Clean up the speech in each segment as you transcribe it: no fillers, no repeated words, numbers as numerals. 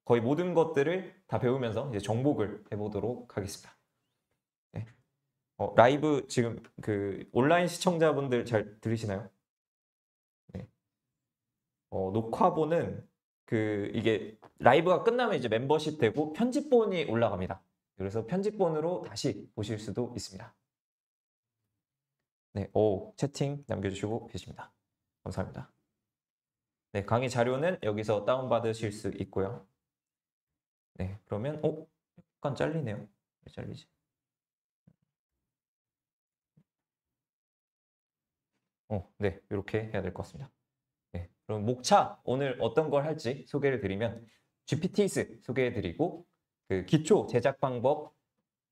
거의 모든 것들을 다 배우면서 이제 정복을 해보도록 하겠습니다. 네. 라이브 지금 그 온라인 시청자분들 잘 들리시나요? 네. 녹화본은 이게 라이브가 끝나면 이제 멤버십 되고 편집본이 올라갑니다. 그래서 편집본으로 다시 보실 수도 있습니다. 네, 채팅 남겨주시고 계십니다. 감사합니다. 네, 강의 자료는 여기서 다운받으실 수 있고요. 네, 그러면 약간 잘리네요. 왜 잘리지? 네, 이렇게 해야 될 것 같습니다. 네, 그럼 목차 오늘 어떤 걸 할지 소개를 드리면 GPTs 소개해드리고 그 기초 제작 방법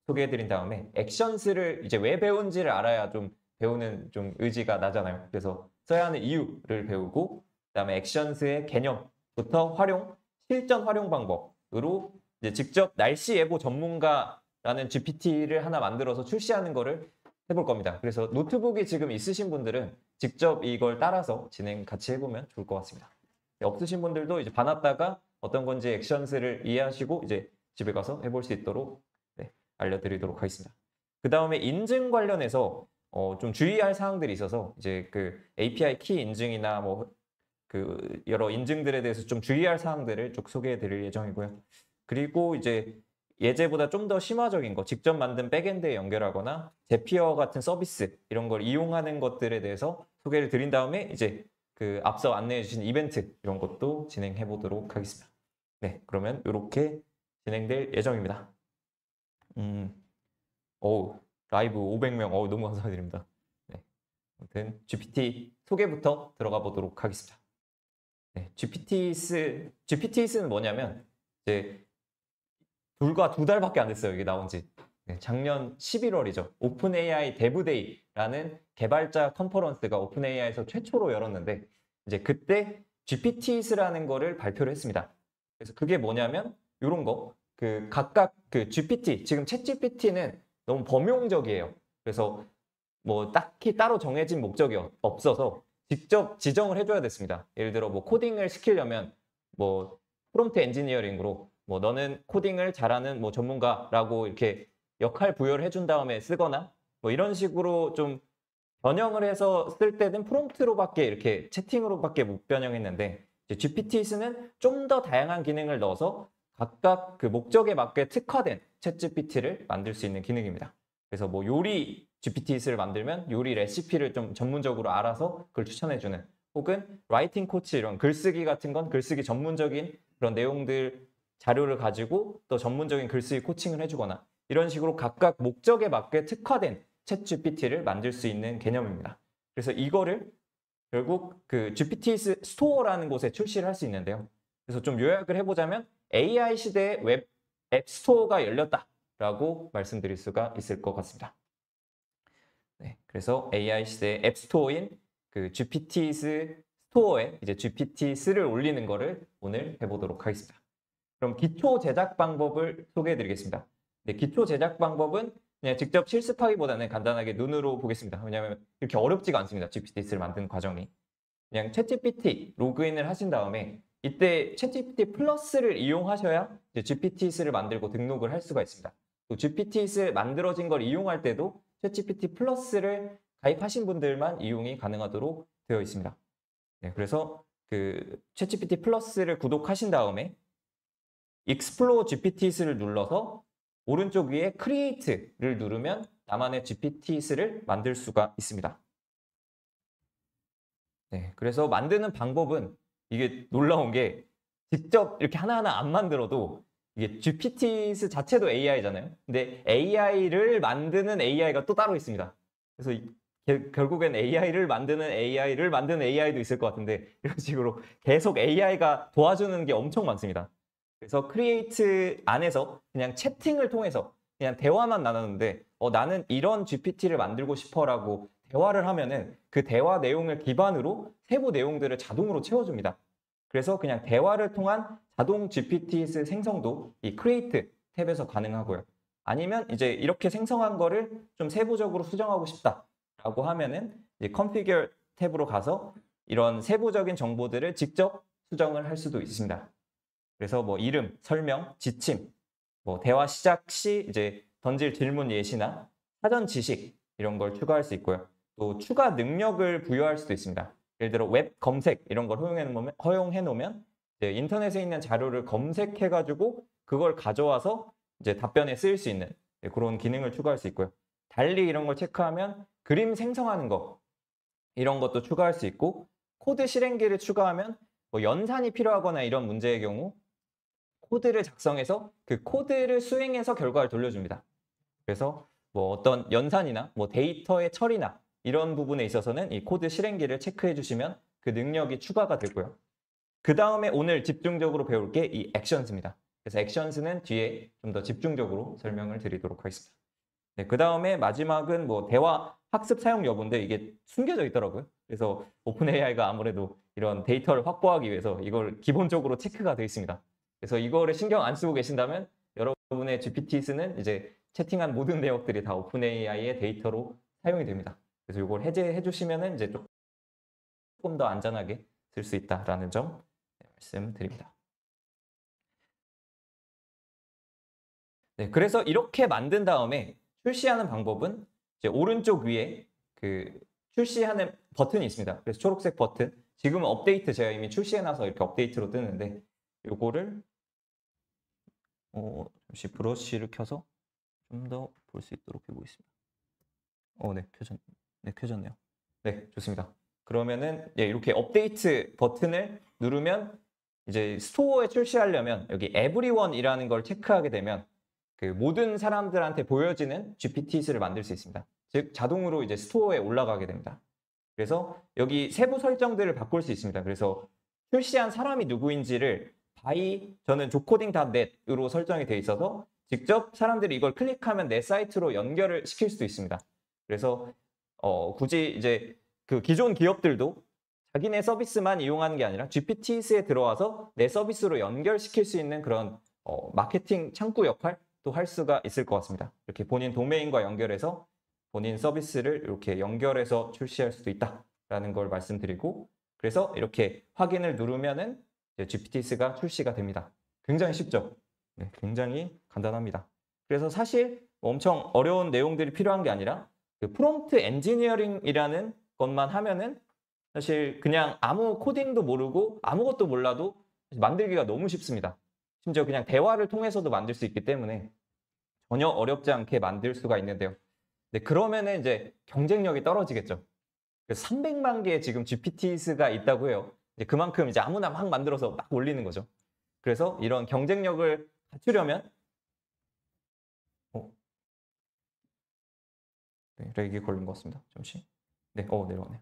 소개해드린 다음에 액션스를 이제 왜 배운지를 알아야 좀 배우는 좀 의지가 나잖아요. 그래서 써야 하는 이유를 배우고 그다음에 액션스의 개념부터 활용, 실전 활용 방법으로 이제 직접 날씨 예보 전문가라는 GPT를 하나 만들어서 출시하는 거를 해볼 겁니다. 그래서 노트북이 지금 있으신 분들은 직접 이걸 따라서 진행 같이 해보면 좋을 것 같습니다. 없으신 분들도 이제 봐놨다가 어떤 건지 액션스를 이해하시고 이제 집에 가서 해볼 수 있도록 알려드리도록 하겠습니다. 그 다음에 인증 관련해서 좀 주의할 사항들이 있어서 이제 그 API 키 인증이나 뭐 그 여러 인증들에 대해서 좀 주의할 사항들을 쭉 소개해드릴 예정이고요. 그리고 이제 예제보다 좀 더 심화적인 거, 직접 만든 백엔드에 연결하거나 제피어 같은 서비스 이런 걸 이용하는 것들에 대해서 소개를 드린 다음에 이제 그 앞서 안내해 주신 이벤트 이런 것도 진행해 보도록 하겠습니다. 네, 그러면 이렇게 진행될 예정입니다. 어우, 라이브 500명, 너무 감사드립니다. 네, 아무튼 GPT 소개부터 들어가 보도록 하겠습니다. 네, GPTs는 뭐냐면 이제 불과 2달밖에 안 됐어요. 이게 나온 지. 네, 작년 11월이죠. 오픈 AI 데브데이라는 개발자 컨퍼런스가 오픈 AI에서 최초로 열었는데 이제 그때 GPTs라는 거를 발표를 했습니다. 그래서 그게 뭐냐면 이런 거. 그 각각 그 GPT, 지금 챗 GPT는 너무 범용적이에요. 그래서 뭐 딱히 따로 정해진 목적이 없어서 직접 지정을 해줘야 됐습니다. 예를 들어 뭐 코딩을 시키려면 뭐 프롬프트 엔지니어링으로 뭐 너는 코딩을 잘하는 뭐 전문가라고 이렇게 역할 부여를 해준 다음에 쓰거나 뭐 이런 식으로 좀 변형을 해서 쓸 때는 프롬프트로밖에 이렇게 채팅으로밖에 못 변형했는데 GPTs는 좀 더 다양한 기능을 넣어서 각각 그 목적에 맞게 특화된 챗 GPT를 만들 수 있는 기능입니다. 그래서 뭐 요리 GPT를 만들면 요리 레시피를 좀 전문적으로 알아서 그걸 추천해주는 혹은 라이팅 코치 이런 글쓰기 같은 건 글쓰기 전문적인 그런 내용들 자료를 가지고 또 전문적인 글쓰기 코칭을 해주거나 이런 식으로 각각 목적에 맞게 특화된 챗 GPT를 만들 수 있는 개념입니다. 그래서 이거를 결국 그 GPT 스토어라는 곳에 출시를 할 수 있는데요. 그래서 좀 요약을 해보자면 AI 시대의 웹 앱 스토어가 열렸다라고 말씀드릴 수가 있을 것 같습니다. 네, 그래서 AI 시대의 앱 스토어인 그 GPT 스토어에 이제 GPT-3를 올리는 거를 오늘 해보도록 하겠습니다. 그럼 기초 제작 방법을 소개해드리겠습니다. 네, 기초 제작 방법은 그냥 직접 실습하기보다는 간단하게 눈으로 보겠습니다. 왜냐하면 이렇게 어렵지가 않습니다. GPT를 만든 과정이. 그냥 챗GPT 로그인을 하신 다음에 이때 챗GPT 플러스를 이용하셔야 이제 GPT를 만들고 등록을 할 수가 있습니다. 또 GPT를 만들어진 걸 이용할 때도 챗GPT 플러스를 가입하신 분들만 이용이 가능하도록 되어 있습니다. 네, 그래서 그 챗GPT 플러스를 구독하신 다음에 Explore GPTs를 눌러서 오른쪽 위에 Create를 누르면 나만의 GPTs를 만들 수가 있습니다. 네, 그래서 만드는 방법은 이게 놀라운 게 직접 이렇게 하나하나 안 만들어도 이게 GPT 자체도 AI잖아요. 근데 AI를 만드는 AI가 또 따로 있습니다. 그래서 결국엔 AI를 만드는 AI를 만드는 AI도 있을 것 같은데 이런 식으로 계속 AI가 도와주는 게 엄청 많습니다. 그래서 크리에이트 안에서 그냥 채팅을 통해서 그냥 대화만 나눴는데 나는 이런 GPT를 만들고 싶어라고 대화를 하면은 그 대화 내용을 기반으로 세부 내용들을 자동으로 채워줍니다. 그래서 그냥 대화를 통한 자동 GPT 생성도 이 크리에이트 탭에서 가능하고요. 아니면 이제 이렇게 생성한 거를 좀 세부적으로 수정하고 싶다라고 하면은 이제 컨피규어 탭으로 가서 이런 세부적인 정보들을 직접 수정을 할 수도 있습니다. 그래서 뭐 이름, 설명, 지침, 뭐 대화 시작 시 이제 던질 질문 예시나 사전 지식 이런 걸 추가할 수 있고요. 또 추가 능력을 부여할 수도 있습니다. 예를 들어 웹 검색 이런 걸 허용해 놓으면 이제 인터넷에 있는 자료를 검색해가지고 그걸 가져와서 이제 답변에 쓰일 수 있는 그런 기능을 추가할 수 있고요. 달리 이런 걸 체크하면 그림 생성하는 거 이런 것도 추가할 수 있고 코드 실행기를 추가하면 뭐 연산이 필요하거나 이런 문제의 경우 코드를 작성해서 그 코드를 수행해서 결과를 돌려줍니다. 그래서 뭐 어떤 연산이나 뭐 데이터의 처리나 이런 부분에 있어서는 이 코드 실행기를 체크해 주시면 그 능력이 추가가 되고요. 그 다음에 오늘 집중적으로 배울 게 이 액션스입니다. 그래서 액션스는 뒤에 좀 더 집중적으로 설명을 드리도록 하겠습니다. 네, 그 다음에 마지막은 뭐 대화 학습 사용 여부인데 이게 숨겨져 있더라고요. 그래서 오픈 AI가 아무래도 이런 데이터를 확보하기 위해서 이걸 기본적으로 체크가 되어 있습니다. 그래서 이거를 신경 안 쓰고 계신다면 여러분의 GPT 쓰는 이제 채팅한 모든 내역들이 다 오픈 AI의 데이터로 사용이 됩니다. 그래서 이걸 해제해 주시면은 이제 조금 더 안전하게 쓸 수 있다라는 점 말씀드립니다. 네, 그래서 이렇게 만든 다음에 출시하는 방법은 이제 오른쪽 위에 그 출시하는 버튼이 있습니다. 그래서 초록색 버튼. 지금은 업데이트 제가 이미 출시해놔서 이렇게 업데이트로 뜨는데 요거를 잠시 브러쉬를 켜서 좀 더 볼 수 있도록 해보겠습니다. 네, 켜졌네요. 네, 좋습니다. 그러면은 이렇게 업데이트 버튼을 누르면 이제 스토어에 출시하려면 여기 everyone이라는 걸 체크하게 되면 그 모든 사람들한테 보여지는 GPTs를 만들 수 있습니다. 즉 자동으로 이제 스토어에 올라가게 됩니다. 그래서 여기 세부 설정들을 바꿀 수 있습니다. 그래서 출시한 사람이 누구인지를 저는 조코딩.net으로 설정이 되어 있어서 직접 사람들이 이걸 클릭하면 내 사이트로 연결을 시킬 수도 있습니다. 그래서 굳이 이제 그 기존 기업들도 자기네 서비스만 이용하는 게 아니라 GPTs에 들어와서 내 서비스로 연결시킬 수 있는 그런 마케팅 창구 역할도 할 수가 있을 것 같습니다. 이렇게 본인 도메인과 연결해서 본인 서비스를 이렇게 연결해서 출시할 수도 있다라는 걸 말씀드리고 그래서 이렇게 확인을 누르면은 GPTs가 출시가 됩니다. 굉장히 쉽죠? 네, 굉장히 간단합니다. 그래서 사실 엄청 어려운 내용들이 필요한 게 아니라 그 프롬프트 엔지니어링이라는 것만 하면은 사실 그냥 아무 코딩도 모르고 아무것도 몰라도 만들기가 너무 쉽습니다. 심지어 그냥 대화를 통해서도 만들 수 있기 때문에 전혀 어렵지 않게 만들 수가 있는데요. 네, 그러면은 이제 경쟁력이 떨어지겠죠. 그래서 300만 개의 지금 GPTs가 있다고 해요. 이제 그만큼 이제 아무나 막 만들어서 막 올리는 거죠. 그래서 이런 경쟁력을 갖추려면 네, 렉이 걸린 것 같습니다. 잠시. 네, 내려오네요.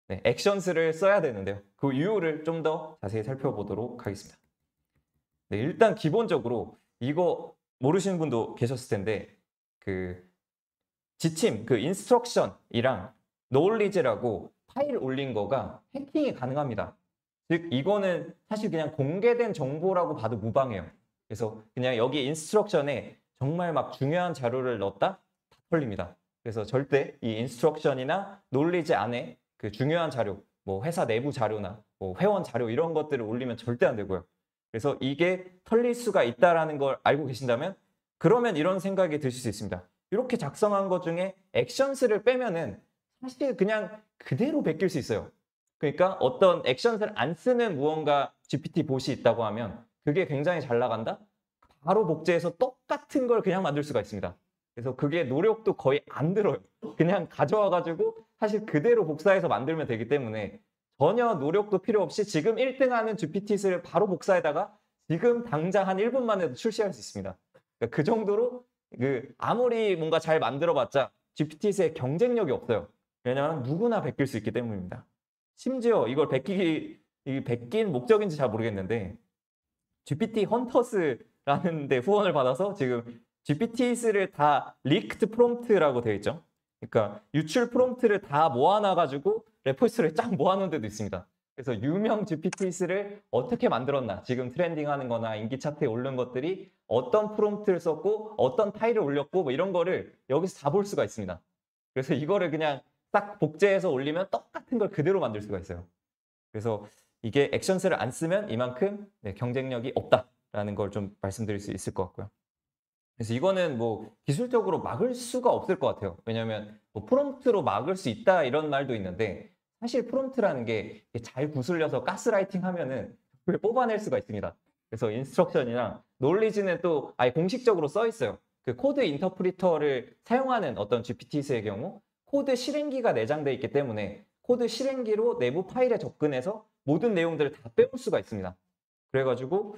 네, 액션스를 써야 되는데요. 그 이유를 좀 더 자세히 살펴보도록 하겠습니다. 네, 일단 기본적으로 이거 모르시는 분도 계셨을 텐데 그 지침, 그 인스트럭션이랑 knowledge라고 파일 올린 거가 해킹이 가능합니다. 즉 이거는 사실 그냥 공개된 정보라고 봐도 무방해요. 그래서 그냥 여기 인스트럭션에 정말 막 중요한 자료를 넣었다? 다 털립니다. 그래서 절대 이 인스트럭션이나 knowledge 안에 그 중요한 자료, 뭐 회사 내부 자료나 뭐 회원 자료 이런 것들을 올리면 절대 안 되고요. 그래서 이게 털릴 수가 있다는 걸 알고 계신다면 그러면 이런 생각이 드실 수 있습니다. 이렇게 작성한 것 중에 액션스를 빼면은 사실 그냥 그대로 베낄 수 있어요. 그러니까 어떤 액션스를 안 쓰는 무언가 GPT 봇이 있다고 하면 그게 굉장히 잘 나간다? 바로 복제해서 똑같은 걸 그냥 만들 수가 있습니다. 그래서 그게 노력도 거의 안 들어요. 그냥 가져와가지고 사실 그대로 복사해서 만들면 되기 때문에 전혀 노력도 필요 없이 지금 1등 하는 GPT를 바로 복사에다가 지금 당장 한 1분 만에도 출시할 수 있습니다. 그러니까 그 정도로 아무리 뭔가 잘 만들어봤자 GPT의 경쟁력이 없어요. 왜냐하면 누구나 베낄 수 있기 때문입니다. 심지어 이걸 베낀 목적인지 잘 모르겠는데 GPT 헌터스라는 데 후원을 받아서 지금 GPTs를 다 리크트 프롬프트라고 되어 있죠. 그러니까 유출 프롬프트를 다 모아놔가지고 레포지토리에 쫙 모아놓은 데도 있습니다. 그래서 유명 GPTs를 어떻게 만들었나 지금 트렌딩하는 거나 인기 차트에 오른 것들이 어떤 프롬프트를 썼고 어떤 파일을 올렸고 뭐 이런 거를 여기서 다 볼 수가 있습니다. 그래서 이거를 그냥 딱 복제해서 올리면 똑같은 걸 그대로 만들 수가 있어요. 그래서 이게 액션스를 안 쓰면 이만큼 경쟁력이 없다라는 걸 좀 말씀드릴 수 있을 것 같고요. 그래서 이거는 뭐 기술적으로 막을 수가 없을 것 같아요. 왜냐하면 뭐 프롬프트로 막을 수 있다 이런 말도 있는데 사실 프롬프트라는 게 잘 구슬려서 가스라이팅 하면은 그걸 뽑아낼 수가 있습니다. 그래서 인스트럭션이랑 논리지는 또 아예 공식적으로 써 있어요. 그 코드 인터프리터를 사용하는 어떤 GPT의 경우 코드 실행기가 내장되어 있기 때문에 코드 실행기로 내부 파일에 접근해서 모든 내용들을 다 빼올 수가 있습니다. 그래가지고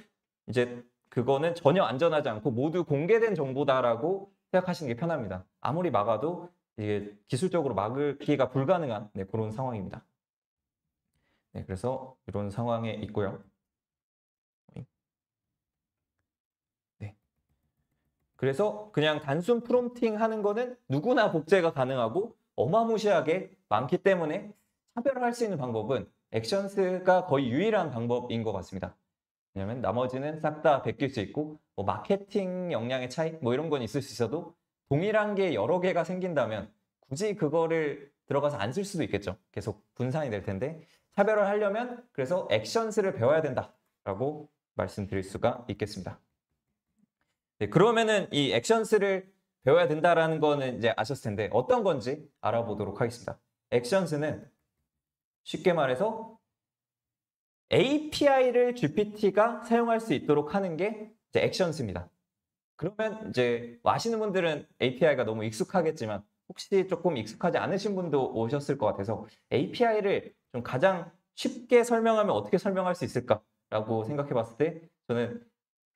이제 그거는 전혀 안전하지 않고 모두 공개된 정보다라고 생각하시는 게 편합니다. 아무리 막아도 이게 기술적으로 막기가 불가능한 그런 상황입니다. 네, 그래서 이런 상황에 있고요. 네. 그래서 그냥 단순 프롬프팅 하는 거는 누구나 복제가 가능하고 어마무시하게 많기 때문에 차별화할 수 있는 방법은 액션스가 거의 유일한 방법인 것 같습니다. 왜냐면 나머지는 싹 다 베낄 수 있고 뭐 마케팅 역량의 차이 뭐 이런 건 있을 수 있어도 동일한 게 여러 개가 생긴다면 굳이 그거를 들어가서 안 쓸 수도 있겠죠. 계속 분산이 될 텐데 차별화를 하려면 그래서 액션스를 배워야 된다라고 말씀드릴 수가 있겠습니다. 네, 그러면은 이 액션스를 배워야 된다라는 거는 이제 아셨을 텐데 어떤 건지 알아보도록 하겠습니다. 액션스는 쉽게 말해서 API를 GPT가 사용할 수 있도록 하는 게 이제 액션스입니다. 그러면 이제 아시는 분들은 API가 너무 익숙하겠지만 혹시 조금 익숙하지 않으신 분도 오셨을 것 같아서 API를 좀 가장 쉽게 설명하면 어떻게 설명할 수 있을까라고 생각해 봤을 때 저는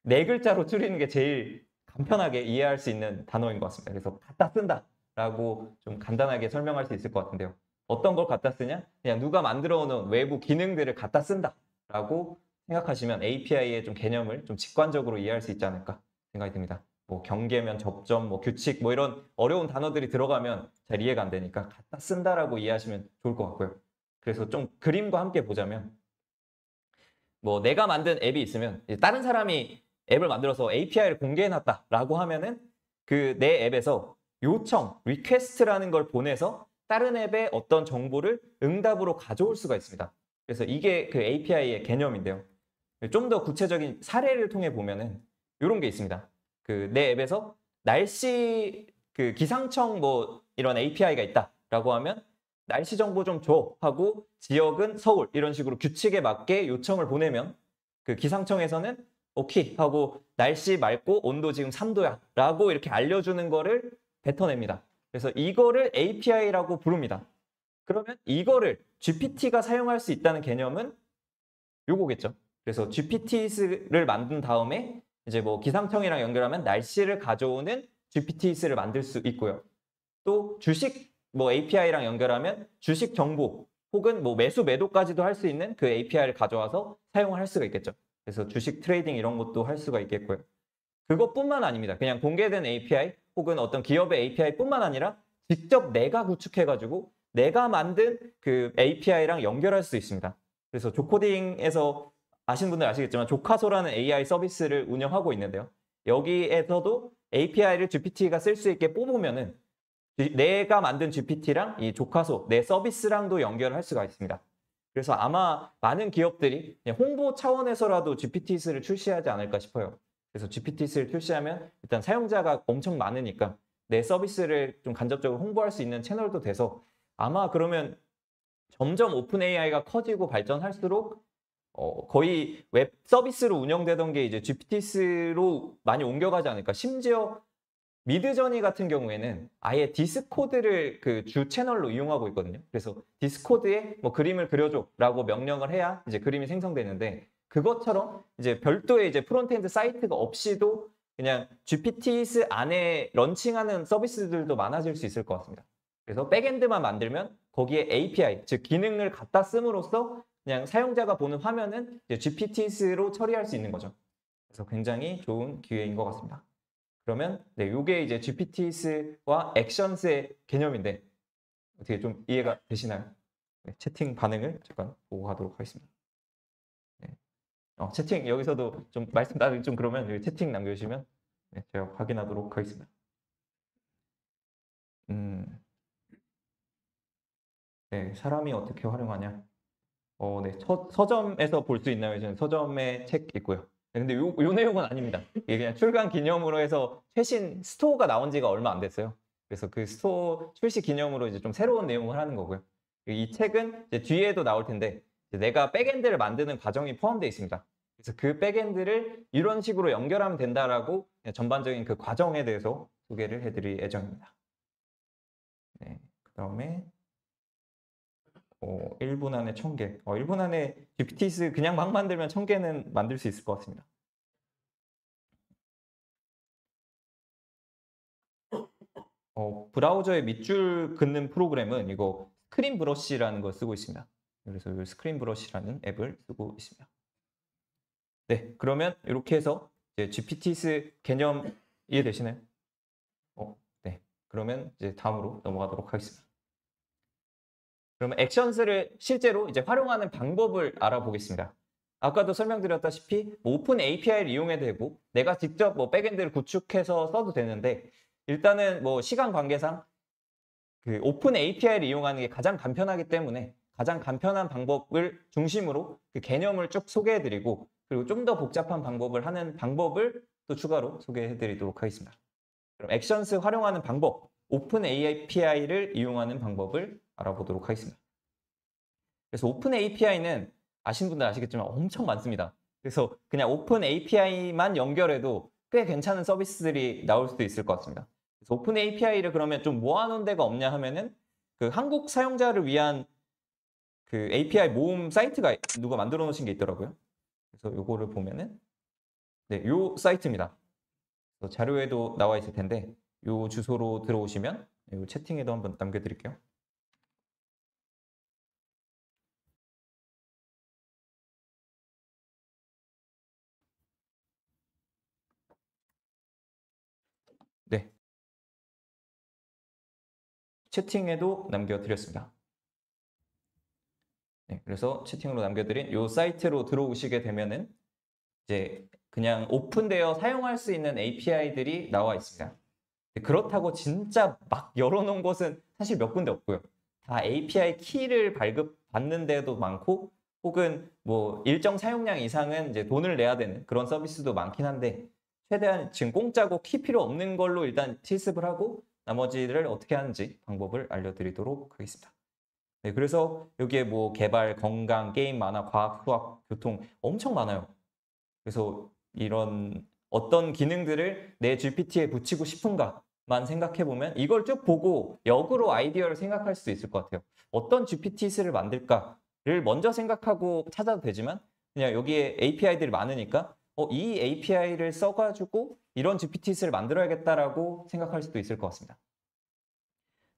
4글자로 줄이는 게 제일 간편하게 이해할 수 있는 단어인 것 같습니다. 그래서 갖다 쓴다라고 좀 간단하게 설명할 수 있을 것 같은데요. 어떤 걸 갖다 쓰냐? 그냥 누가 만들어 놓은 외부 기능들을 갖다 쓴다라고 생각하시면 API의 좀 개념을 좀 직관적으로 이해할 수 있지 않을까 생각이 듭니다. 뭐 경계면, 접점, 뭐 규칙, 뭐 이런 어려운 단어들이 들어가면 잘 이해가 안 되니까 갖다 쓴다라고 이해하시면 좋을 것 같고요. 그래서 좀 그림과 함께 보자면 뭐 내가 만든 앱이 있으면 다른 사람이 앱을 만들어서 API를 공개해놨다라고 하면은 그 내 앱에서 요청, 리퀘스트라는 걸 보내서 다른 앱의 어떤 정보를 응답으로 가져올 수가 있습니다. 그래서 이게 그 API의 개념인데요. 좀 더 구체적인 사례를 통해 보면은 이런 게 있습니다. 그 내 앱에서 날씨 그 기상청 뭐 이런 API가 있다라고 하면 날씨 정보 좀 줘 하고 지역은 서울 이런 식으로 규칙에 맞게 요청을 보내면 그 기상청에서는 오케이 하고 날씨 맑고 온도 지금 3도야 라고 이렇게 알려주는 거를 뱉어냅니다. 그래서 이거를 API라고 부릅니다. 그러면 이거를 GPT가 사용할 수 있다는 개념은 요거겠죠. 그래서 GPT를 만든 다음에 이제 뭐 기상청이랑 연결하면 날씨를 가져오는 GPT를 만들 수 있고요. 또 주식 뭐 API랑 연결하면 주식 정보 혹은 뭐 매수 매도까지도 할 수 있는 그 API를 가져와서 사용을 할 수가 있겠죠. 그래서 주식 트레이딩 이런 것도 할 수가 있겠고요. 그것뿐만 아닙니다. 그냥 공개된 API 혹은 어떤 기업의 API뿐만 아니라 직접 내가 구축해가지고 내가 만든 그 API랑 연결할 수 있습니다. 그래서 조코딩에서 아시는 분들 아시겠지만 조카소라는 AI 서비스를 운영하고 있는데요. 여기에서도 API를 GPT가 쓸 수 있게 뽑으면은 내가 만든 GPT랑 이 조카소, 내 서비스랑도 연결할 수가 있습니다. 그래서 아마 많은 기업들이 그냥 홍보 차원에서라도 GPT를 출시하지 않을까 싶어요. 그래서 GPT를 출시하면 일단 사용자가 엄청 많으니까 내 서비스를 좀 간접적으로 홍보할 수 있는 채널도 돼서 아마 그러면 점점 오픈 AI가 커지고 발전할수록 거의 웹 서비스로 운영되던 게 이제 GPT로 많이 옮겨가지 않을까. 심지어 미드저니 같은 경우에는 아예 디스코드를 그 주 채널로 이용하고 있거든요. 그래서 디스코드에 뭐 그림을 그려줘라고 명령을 해야 이제 그림이 생성되는데 그것처럼 이제 별도의 이제 프론트엔드 사이트가 없이도 그냥 GPT 안에 런칭하는 서비스들도 많아질 수 있을 것 같습니다. 그래서 백엔드만 만들면 거기에 API, 즉 기능을 갖다 씀으로써 그냥 사용자가 보는 화면은 GPT로 처리할 수 있는 거죠. 그래서 굉장히 좋은 기회인 것 같습니다. 그러면 이게 이제 GPT와 액션스의 개념인데 어떻게 좀 이해가 되시나요? 네, 채팅 반응을 잠깐 보고 가도록 하겠습니다. 네. 채팅 여기서도 좀 말씀 나중에 좀 그러면 여기 채팅 남겨주시면 네, 제가 확인하도록 하겠습니다. 네, 사람이 어떻게 활용하냐? 네. 서점에서 볼 수 있나요? 저는 서점에 책 있고요. 근데 요 내용은 아닙니다. 이게 그냥 출간 기념으로 해서 최신 스토어가 나온 지가 얼마 안 됐어요. 그래서 그 스토어 출시 기념으로 이제 좀 새로운 내용을 하는 거고요. 이 책은 이제 뒤에도 나올 텐데 이제 내가 백엔드를 만드는 과정이 포함되어 있습니다. 그래서 그 백엔드를 이런 식으로 연결하면 된다라고 전반적인 그 과정에 대해서 소개를 해드릴 예정입니다. 네. 그다음에 1분 안에 1000개. 1분 안에 GPTs 그냥 막 만들면 1000개는 만들 수 있을 것 같습니다. 브라우저에 밑줄 긋는 프로그램은 이거 스크린 브러쉬라는 걸 쓰고 있습니다. 그래서 이 스크린 브러쉬라는 앱을 쓰고 있습니다. 네, 그러면 이렇게 해서 이제 GPTs 개념 이해되시나요? 네. 그러면 이제 다음으로 넘어가도록 하겠습니다. 그러면 액션스를 실제로 이제 활용하는 방법을 알아보겠습니다. 아까도 설명드렸다시피 오픈 API를 이용해도 되고 내가 직접 뭐 백엔드를 구축해서 써도 되는데 일단은 뭐 시간 관계상 그 오픈 API를 이용하는 게 가장 간편하기 때문에 가장 간편한 방법을 중심으로 그 개념을 쭉 소개해드리고 그리고 좀 더 복잡한 방법을 하는 방법을 또 추가로 소개해드리도록 하겠습니다. 그럼 액션스 활용하는 방법, 오픈 API를 이용하는 방법을 알아보도록 하겠습니다. 그래서 오픈 API는 아시는 분들 아시겠지만 엄청 많습니다. 그래서 그냥 오픈 API만 연결해도 꽤 괜찮은 서비스들이 나올 수도 있을 것 같습니다. 그래서 오픈 API를 그러면 좀 모아놓은 데가 없냐 하면은 그 한국 사용자를 위한 그 API 모음 사이트가 누가 만들어 놓으신 게 있더라고요. 그래서 요거를 보면은 네, 요 사이트입니다. 자료에도 나와 있을 텐데 요 주소로 들어오시면 요 채팅에도 한번 남겨드릴게요. 네, 채팅에도 남겨드렸습니다. 네, 그래서 채팅으로 남겨드린 이 사이트로 들어오시게 되면은 이제 그냥 오픈되어 사용할 수 있는 API들이 나와 있습니다. 그렇다고 진짜 막 열어놓은 곳은 사실 몇 군데 없고요. 다 API 키를 발급받는 데도 많고 혹은 뭐 일정 사용량 이상은 이제 돈을 내야 되는 그런 서비스도 많긴 한데 최대한 지금 공짜고 키 필요 없는 걸로 일단 실습을 하고 나머지를 어떻게 하는지 방법을 알려드리도록 하겠습니다. 네, 그래서 여기에 뭐 개발, 건강, 게임, 만화, 과학, 수학, 교통 엄청 많아요. 그래서 이런 어떤 기능들을 내 GPT에 붙이고 싶은가만 생각해보면 이걸 쭉 보고 역으로 아이디어를 생각할 수 있을 것 같아요. 어떤 GPT를 만들까를 먼저 생각하고 찾아도 되지만 그냥 여기에 API들이 많으니까 이 API를 써가지고 이런 GPT를 만들어야겠다라고 생각할 수도 있을 것 같습니다.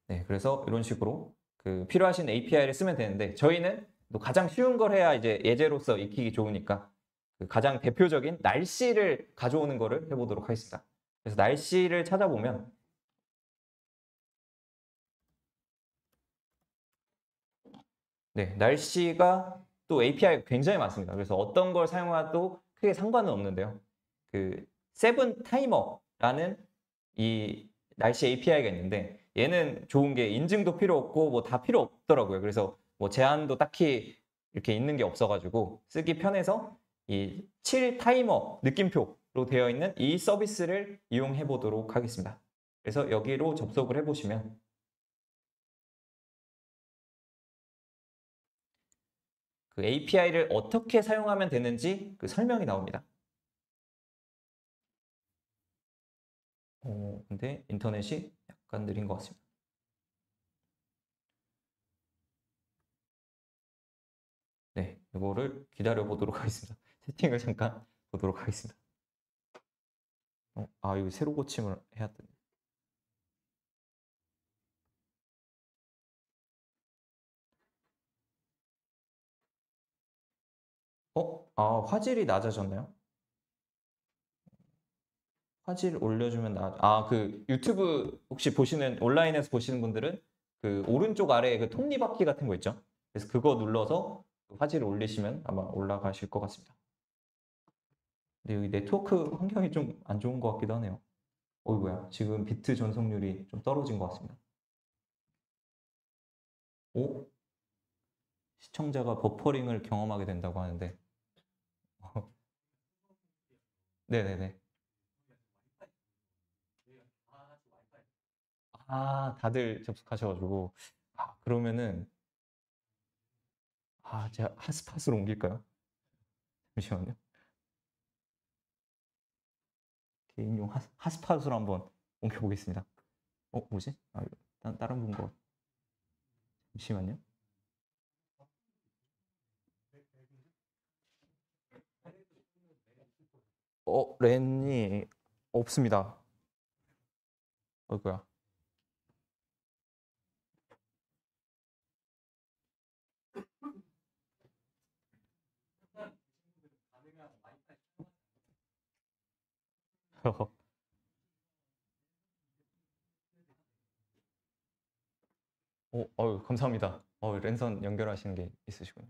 네, 그래서 이런 식으로 그 필요하신 API를 쓰면 되는데 저희는 또 가장 쉬운 걸 해야 이제 예제로서 익히기 좋으니까 그 가장 대표적인 날씨를 가져오는 거를 해보도록 하겠습니다. 그래서 날씨를 찾아보면 네, 날씨가 또 API가 굉장히 많습니다. 그래서 어떤 걸 사용해도 크게 상관은 없는데요. 그 세븐 타이머라는 이 날씨 API가 있는데 얘는 좋은 게 인증도 필요 없고 뭐 다 필요 없더라고요. 그래서 뭐 제한도 딱히 이렇게 있는 게 없어가지고 쓰기 편해서 이 7 타이머 느낌표로 되어 있는 이 서비스를 이용해 보도록 하겠습니다. 그래서 여기로 접속을 해보시면 그 API를 어떻게 사용하면 되는지 그 설명이 나옵니다. 근데 인터넷이 약간 느린 것 같습니다. 네, 이거를 기다려 보도록 하겠습니다. 세팅을 잠깐 보도록 하겠습니다. 이거 새로 고침을 해야 되네. 화질이 낮아졌나요? 화질 올려주면 그 유튜브 혹시 보시는, 온라인에서 보시는 분들은 그 오른쪽 아래에 그 톱니바퀴 같은 거 있죠? 그래서 그거 눌러서 화질을 올리시면 아마 올라가실 것 같습니다. 근데 여기 네트워크 환경이 좀 안 좋은 것 같기도 하네요. 어이구야, 지금 비트 전송률이 좀 떨어진 것 같습니다. 오? 시청자가 버퍼링을 경험하게 된다고 하는데 네네네. 아, 다들 접속하셔가지고 그러면은 제가 핫스팟으로 옮길까요? 잠시만요. 개인용 핫스팟으로 한번 옮겨보겠습니다. 뭐지? 다른 분 거. 잠시만요. 랜이 없습니다. 어이구야. 감사합니다. 랜선 연결하시는 게 있으시군요.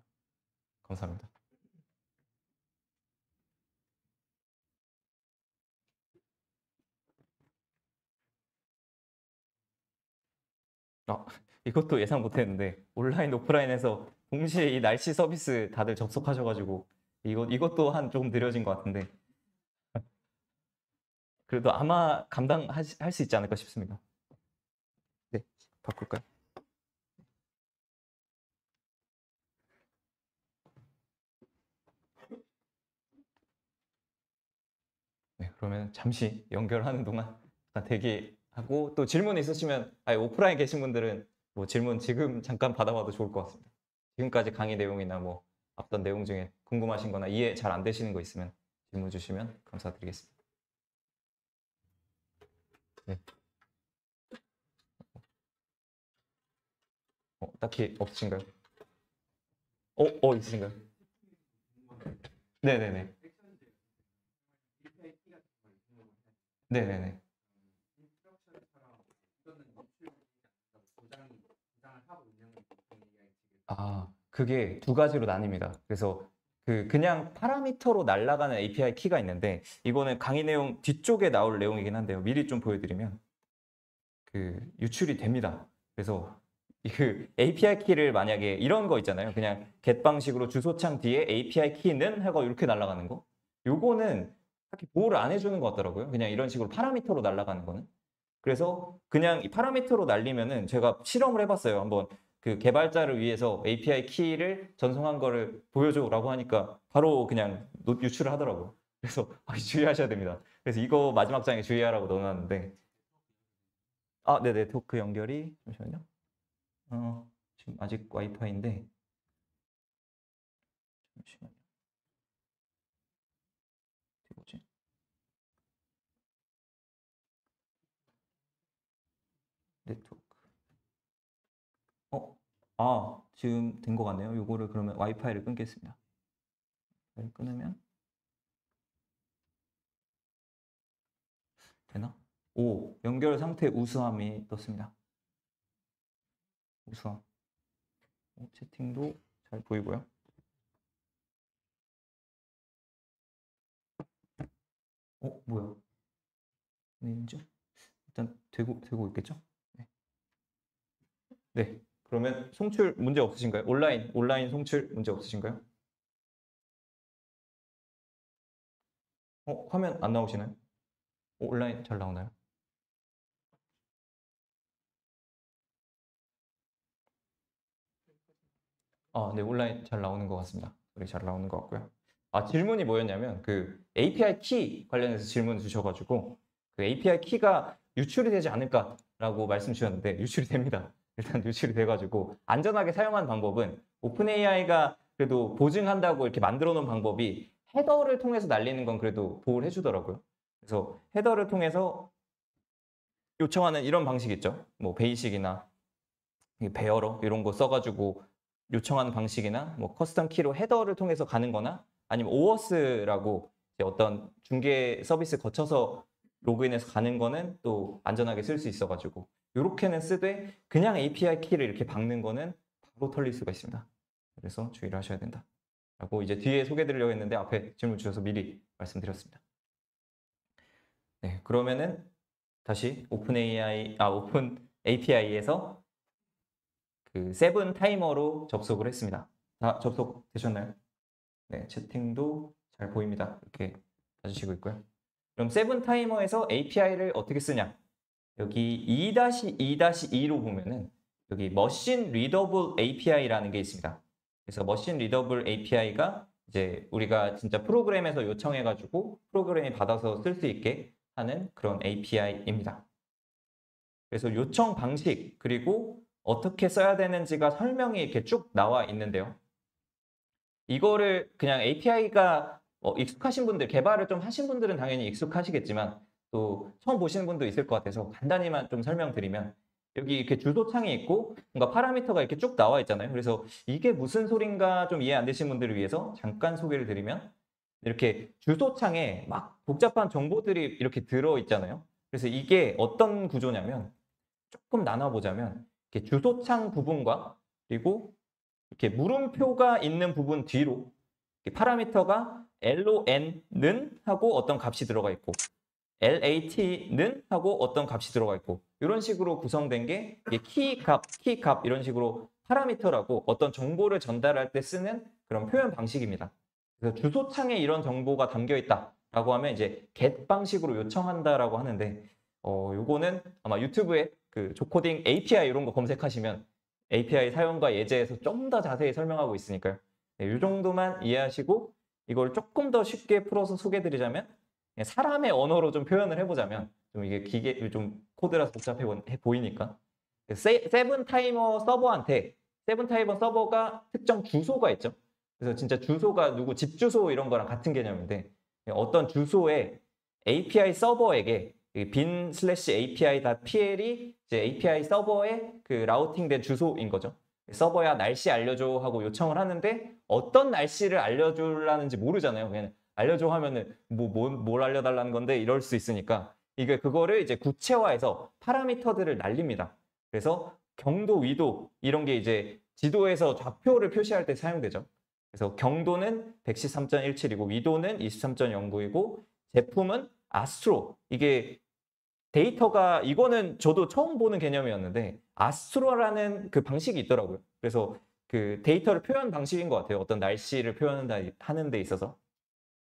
감사합니다. 이것도 예상 못했는데 온라인 오프라인에서 동시에 이 날씨 서비스 다들 접속하셔가지고 이것도 한 조금 느려진 것 같은데 그래도 아마 감당할 수 있지 않을까 싶습니다. 네, 바꿀까요? 네, 그러면 잠시 연결하는 동안 대기하고 또 질문 있으시면 오프라인 계신 분들은 뭐 질문 지금 잠깐 받아봐도 좋을 것 같습니다. 지금까지 강의 내용이나 뭐 앞선 내용 중에 궁금하신 거나 이해 잘 안 되시는 거 있으면 질문 주시면 감사드리겠습니다. 네. 딱히 없으신가요? 있으신가요? 네네네. 네네네. 그게 두 가지로 나뉩니다. 그래서 그냥 파라미터로 날아가는 API 키가 있는데 이거는 강의 내용 뒤쪽에 나올 내용이긴 한데요. 미리 좀 보여드리면 유출이 됩니다. 그래서 API 키를 만약에 이런 거 있잖아요. 그냥 get 방식으로 주소창 뒤에 API 키는 하고 이렇게 날아가는 거. 요거는 딱히 보호를 안 해주는 것 같더라고요. 그냥 이런 식으로 파라미터로 날아가는 거는. 그래서 그냥 이 파라미터로 날리면은 제가 실험을 해봤어요. 한번 개발자를 위해서 API 키를 전송한 거를 보여줘라고 하니까 바로 그냥 유출을 하더라고요. 그래서 주의하셔야 됩니다. 그래서 이거 마지막 장에 주의하라고 넣어놨는데 네네. 토크 연결이 잠시만요. 지금 아직 와이파이인데 잠시만요. 이게 뭐지? 네트워크. 지금 된 것 같네요. 요거를 그러면 와이파이를 끊겠습니다. 끊으면 되나? 연결 상태 우수함이 떴습니다. 우수함. 채팅도 잘 보이고요. 뭐야? 왠지 일단 되고 있겠죠? 네. 네. 그러면 송출 문제 없으신가요? 온라인 송출 문제 없으신가요? 화면 안 나오시나요? 온라인 잘 나오나요? 네, 온라인 잘 나오는 것 같습니다. 소리 잘 나오는 것 같고요. 질문이 뭐였냐면 API 키 관련해서 질문 주셔가지고 API 키가 유출이 되지 않을까라고 말씀 주셨는데 유출이 됩니다. 일단 유출이 돼가지고 안전하게 사용하는 방법은 오픈AI가 그래도 보증한다고 이렇게 만들어 놓은 방법이 헤더를 통해서 날리는 건 그래도 보호를 해주더라고요. 그래서 헤더를 통해서 요청하는 이런 방식 있죠. 뭐 베이식이나 베어러 이런 거 써가지고 요청하는 방식이나 뭐 커스텀 키로 헤더를 통해서 가는 거나 아니면 오어스라고 어떤 중개 서비스 거쳐서 로그인해서 가는 거는 또 안전하게 쓸 수 있어가지고 이렇게는 쓰되 그냥 API 키를 이렇게 박는 거는 바로 털릴 수가 있습니다. 그래서 주의를 하셔야 된다. 라고 이제 뒤에 소개드리려고 했는데 앞에 질문 주셔서 미리 말씀드렸습니다. 네, 그러면은 다시 오픈 API에서 세븐 타이머로 접속을 했습니다. 다 접속되셨나요? 네, 채팅도 잘 보입니다. 이렇게 봐주시고 있고요. 그럼 세븐타이머에서 API를 어떻게 쓰냐? 여기 2-2-2로 보면은 여기 머신 리더블 API라는 게 있습니다. 그래서 머신 리더블 API가 이제 우리가 진짜 프로그램에서 요청해가지고 프로그램이 받아서 쓸 수 있게 하는 그런 API입니다. 그래서 요청 방식 그리고 어떻게 써야 되는지가 설명이 이렇게 쭉 나와 있는데요. 이거를 그냥 API가 익숙하신 분들, 개발을 좀 하신 분들은 당연히 익숙하시겠지만 또 처음 보시는 분도 있을 것 같아서 간단히만 좀 설명드리면 여기 이렇게 주소창이 있고 뭔가 파라미터가 이렇게 쭉 나와 있잖아요. 그래서 이게 무슨 소린가 좀 이해 안 되신 분들을 위해서 잠깐 소개를 드리면 이렇게 주소창에 막 복잡한 정보들이 이렇게 들어 있잖아요. 그래서 이게 어떤 구조냐면 조금 나눠보자면 이렇게 주소창 부분과 그리고 이렇게 물음표가 있는 부분 뒤로 파라미터가 LON는 하고 어떤 값이 들어가 있고 LAT는 하고 어떤 값이 들어가 있고 이런 식으로 구성된 게 키값 이런 식으로 파라미터라고 어떤 정보를 전달할 때 쓰는 그런 표현 방식입니다. 그래서 주소창에 이런 정보가 담겨 있다라고 하면 이제 get 방식으로 요청한다라고 하는데 요거는 아마 유튜브에 그 조코딩 API 이런 거 검색하시면 API 사용과 예제에서 좀 더 자세히 설명하고 있으니까요. 네, 이 정도만 이해하시고 이걸 조금 더 쉽게 풀어서 소개해드리자면 사람의 언어로 좀 표현을 해보자면 좀 이게 기계 좀 코드라서 복잡해 보이니까 세븐타이머 서버한테 세븐타이머 서버가 특정 주소가 있죠. 그래서 진짜 주소가 누구 집 주소 이런 거랑 같은 개념인데 어떤 주소에 API 서버에게 bin /api.pl이 이제 API 서버의 그 라우팅된 주소인 거죠. 서버야 날씨 알려줘 하고 요청을 하는데 어떤 날씨를 알려주려는지 모르잖아요. 그냥 알려줘 하면은 뭘 알려달라는 건데 이럴 수 있으니까 이게 그거를 이제 구체화해서 파라미터들을 날립니다. 그래서 경도, 위도 이런 게 이제 지도에서 좌표를 표시할 때 사용되죠. 그래서 경도는 113.17이고 위도는 23.09이고 제품은 아스트로 이게 데이터가 이거는 저도 처음 보는 개념이었는데 아스트로라는 그 방식이 있더라고요. 그래서 그 데이터를 표현 방식인 것 같아요. 어떤 날씨를 표현하는 데 있어서.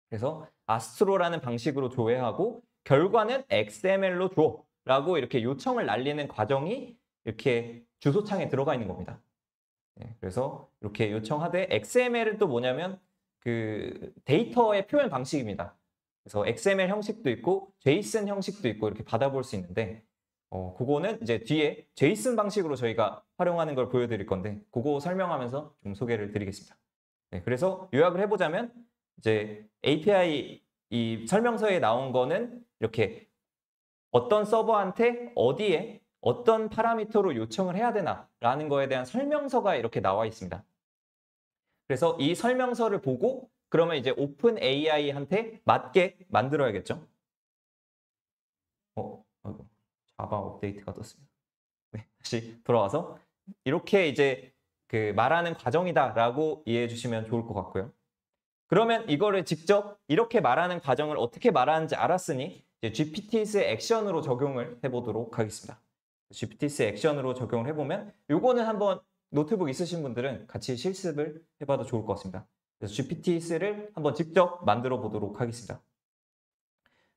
그래서 아스트로라는 방식으로 조회하고 결과는 XML로 줘라고 이렇게 요청을 날리는 과정이 이렇게 주소창에 들어가 있는 겁니다. 네, 그래서 이렇게 요청하되 XML은 또 뭐냐면 그 데이터의 표현 방식입니다. 그래서 XML 형식도 있고 JSON 형식도 있고 이렇게 받아볼 수 있는데 그거는 이제 뒤에 JSON 방식으로 저희가 활용하는 걸 보여드릴 건데 그거 설명하면서 좀 소개를 드리겠습니다. 네, 그래서 요약을 해보자면 이제 API 이 설명서에 나온 거는 이렇게 어떤 서버한테 어디에 어떤 파라미터로 요청을 해야 되나라는 거에 대한 설명서가 이렇게 나와 있습니다. 그래서 이 설명서를 보고 그러면 이제 오픈 AI한테 맞게 만들어야겠죠. 자바 업데이트가 떴습니다. 네, 다시 돌아와서 이렇게 이제 그 말하는 과정이다라고 이해해 주시면 좋을 것 같고요. 그러면 이거를 직접 이렇게 말하는 과정을 어떻게 말하는지 알았으니 이제 GPT스의 액션으로 적용을 해보도록 하겠습니다. GPT스의 액션으로 적용을 해보면 요거는 한번 노트북 있으신 분들은 같이 실습을 해봐도 좋을 것 같습니다. 그래서 GPT스를 한번 직접 만들어 보도록 하겠습니다.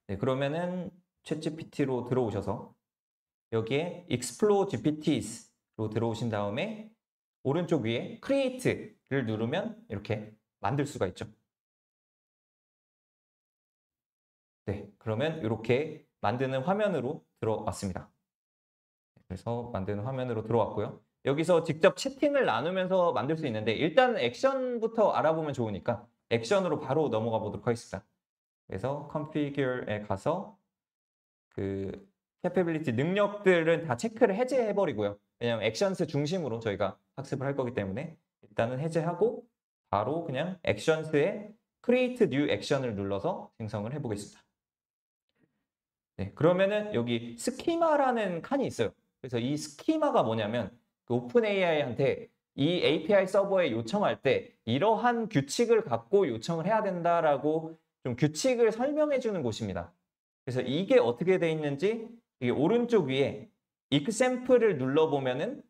네, 그러면은 챗GPT로 들어오셔서 여기에 Explore GPTs로 들어오신 다음에 오른쪽 위에 Create를 누르면 이렇게 만들 수가 있죠. 네, 그러면 이렇게 만드는 화면으로 들어왔습니다. 그래서 만드는 화면으로 들어왔고요. 여기서 직접 채팅을 나누면서 만들 수 있는데 일단 액션부터 알아보면 좋으니까 액션으로 바로 넘어가 보도록 하겠습니다. 그래서 Configure에 가서 그 Capability 능력들은 다 체크를 해제해버리고요. 왜냐하면 액션스 중심으로 저희가 학습을 할 거기 때문에 일단은 해제하고 바로 그냥 액션스에 Create New Action을 눌러서 생성을 해보겠습니다. 네, 그러면은 여기 스키마라는 칸이 있어요. 그래서 이 스키마가 뭐냐면 그 오픈 AI한테 이 API 서버에 요청할 때 이러한 규칙을 갖고 요청을 해야 된다라고 좀 규칙을 설명해 주는 곳입니다. 그래서 이게 어떻게 돼 있는지 이게 오른쪽 위에 example을 눌러보면은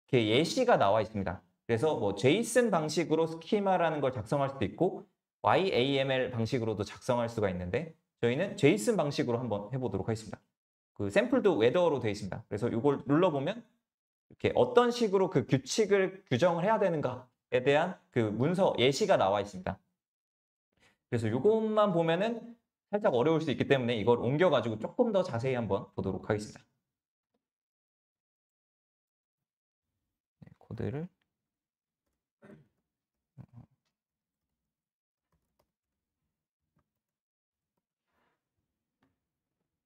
이렇게 예시가 나와 있습니다. 그래서 뭐 JSON 방식으로 스키마라는 걸 작성할 수도 있고 YAML 방식으로도 작성할 수가 있는데 저희는 JSON 방식으로 한번 해보도록 하겠습니다. 그 샘플도 웨더로 되어 있습니다. 그래서 이걸 눌러보면 이렇게 어떤 식으로 그 규칙을 규정을 해야 되는가에 대한 그 문서 예시가 나와 있습니다. 그래서 이것만 보면은 살짝 어려울 수 있기 때문에 이걸 옮겨가지고 조금 더 자세히 한번 보도록 하겠습니다. 네, 코드를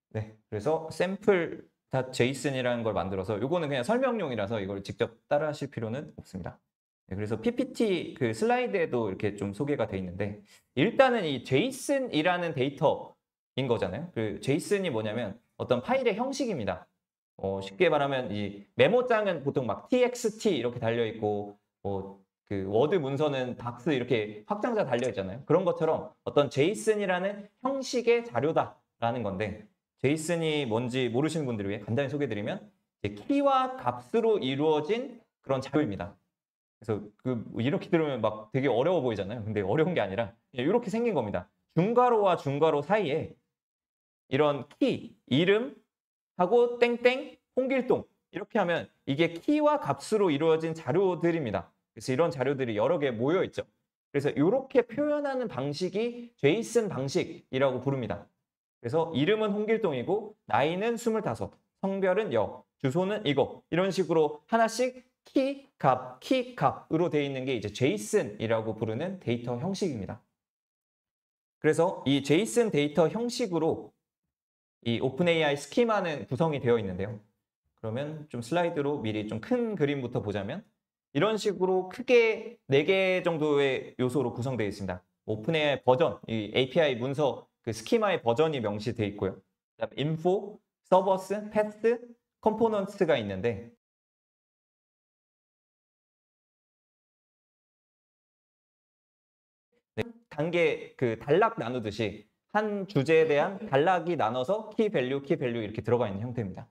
네, 그래서 sample.json이라는 걸 만들어서 이거는 그냥 설명용이라서 이걸 직접 따라 하실 필요는 없습니다. 네, 그래서 PPT 그 슬라이드에도 이렇게 좀 소개가 돼 있는데 일단은 이 JSON이라는 데이터인 거잖아요. 그 JSON이 뭐냐면 어떤 파일의 형식입니다. 쉽게 말하면 이 메모장은 보통 막 txt 이렇게 달려 있고 그 워드 문서는 docs 이렇게 확장자 달려 있잖아요. 그런 것처럼 어떤 JSON이라는 형식의 자료다라는 건데 JSON이 뭔지 모르시는 분들을 위해 간단히 소개해드리면 키와 값으로 이루어진 그런 자료입니다. 그래서 이렇게 들으면 막 되게 어려워 보이잖아요. 근데 어려운 게 아니라 이렇게 생긴 겁니다. 중괄호와 중괄호 사이에 이런 키, 이름하고 땡땡, 홍길동 이렇게 하면 이게 키와 값으로 이루어진 자료들입니다. 그래서 이런 자료들이 여러 개 모여 있죠. 그래서 이렇게 표현하는 방식이 JSON 방식이라고 부릅니다. 그래서 이름은 홍길동이고 나이는 25, 성별은 여, 주소는 이거 이런 식으로 하나씩 키, 값으로 되어 있는 게 이제 JSON이라고 부르는 데이터 형식입니다. 그래서 이 JSON 데이터 형식으로 이 오픈AI 스키마는 구성이 되어 있는데요. 그러면 좀 슬라이드로 미리 좀 큰 그림부터 보자면 이런 식으로 크게 4개 정도의 요소로 구성되어 있습니다. 오픈AI 버전, 이 API 문서 그 스키마의 버전이 명시되어 있고요. 그다음에 info, 서버스, path, 컴포넌트가 있는데 단계 그 단락 나누듯이 한 주제에 대한 단락이 나눠서 키 밸류 이렇게 들어가 있는 형태입니다.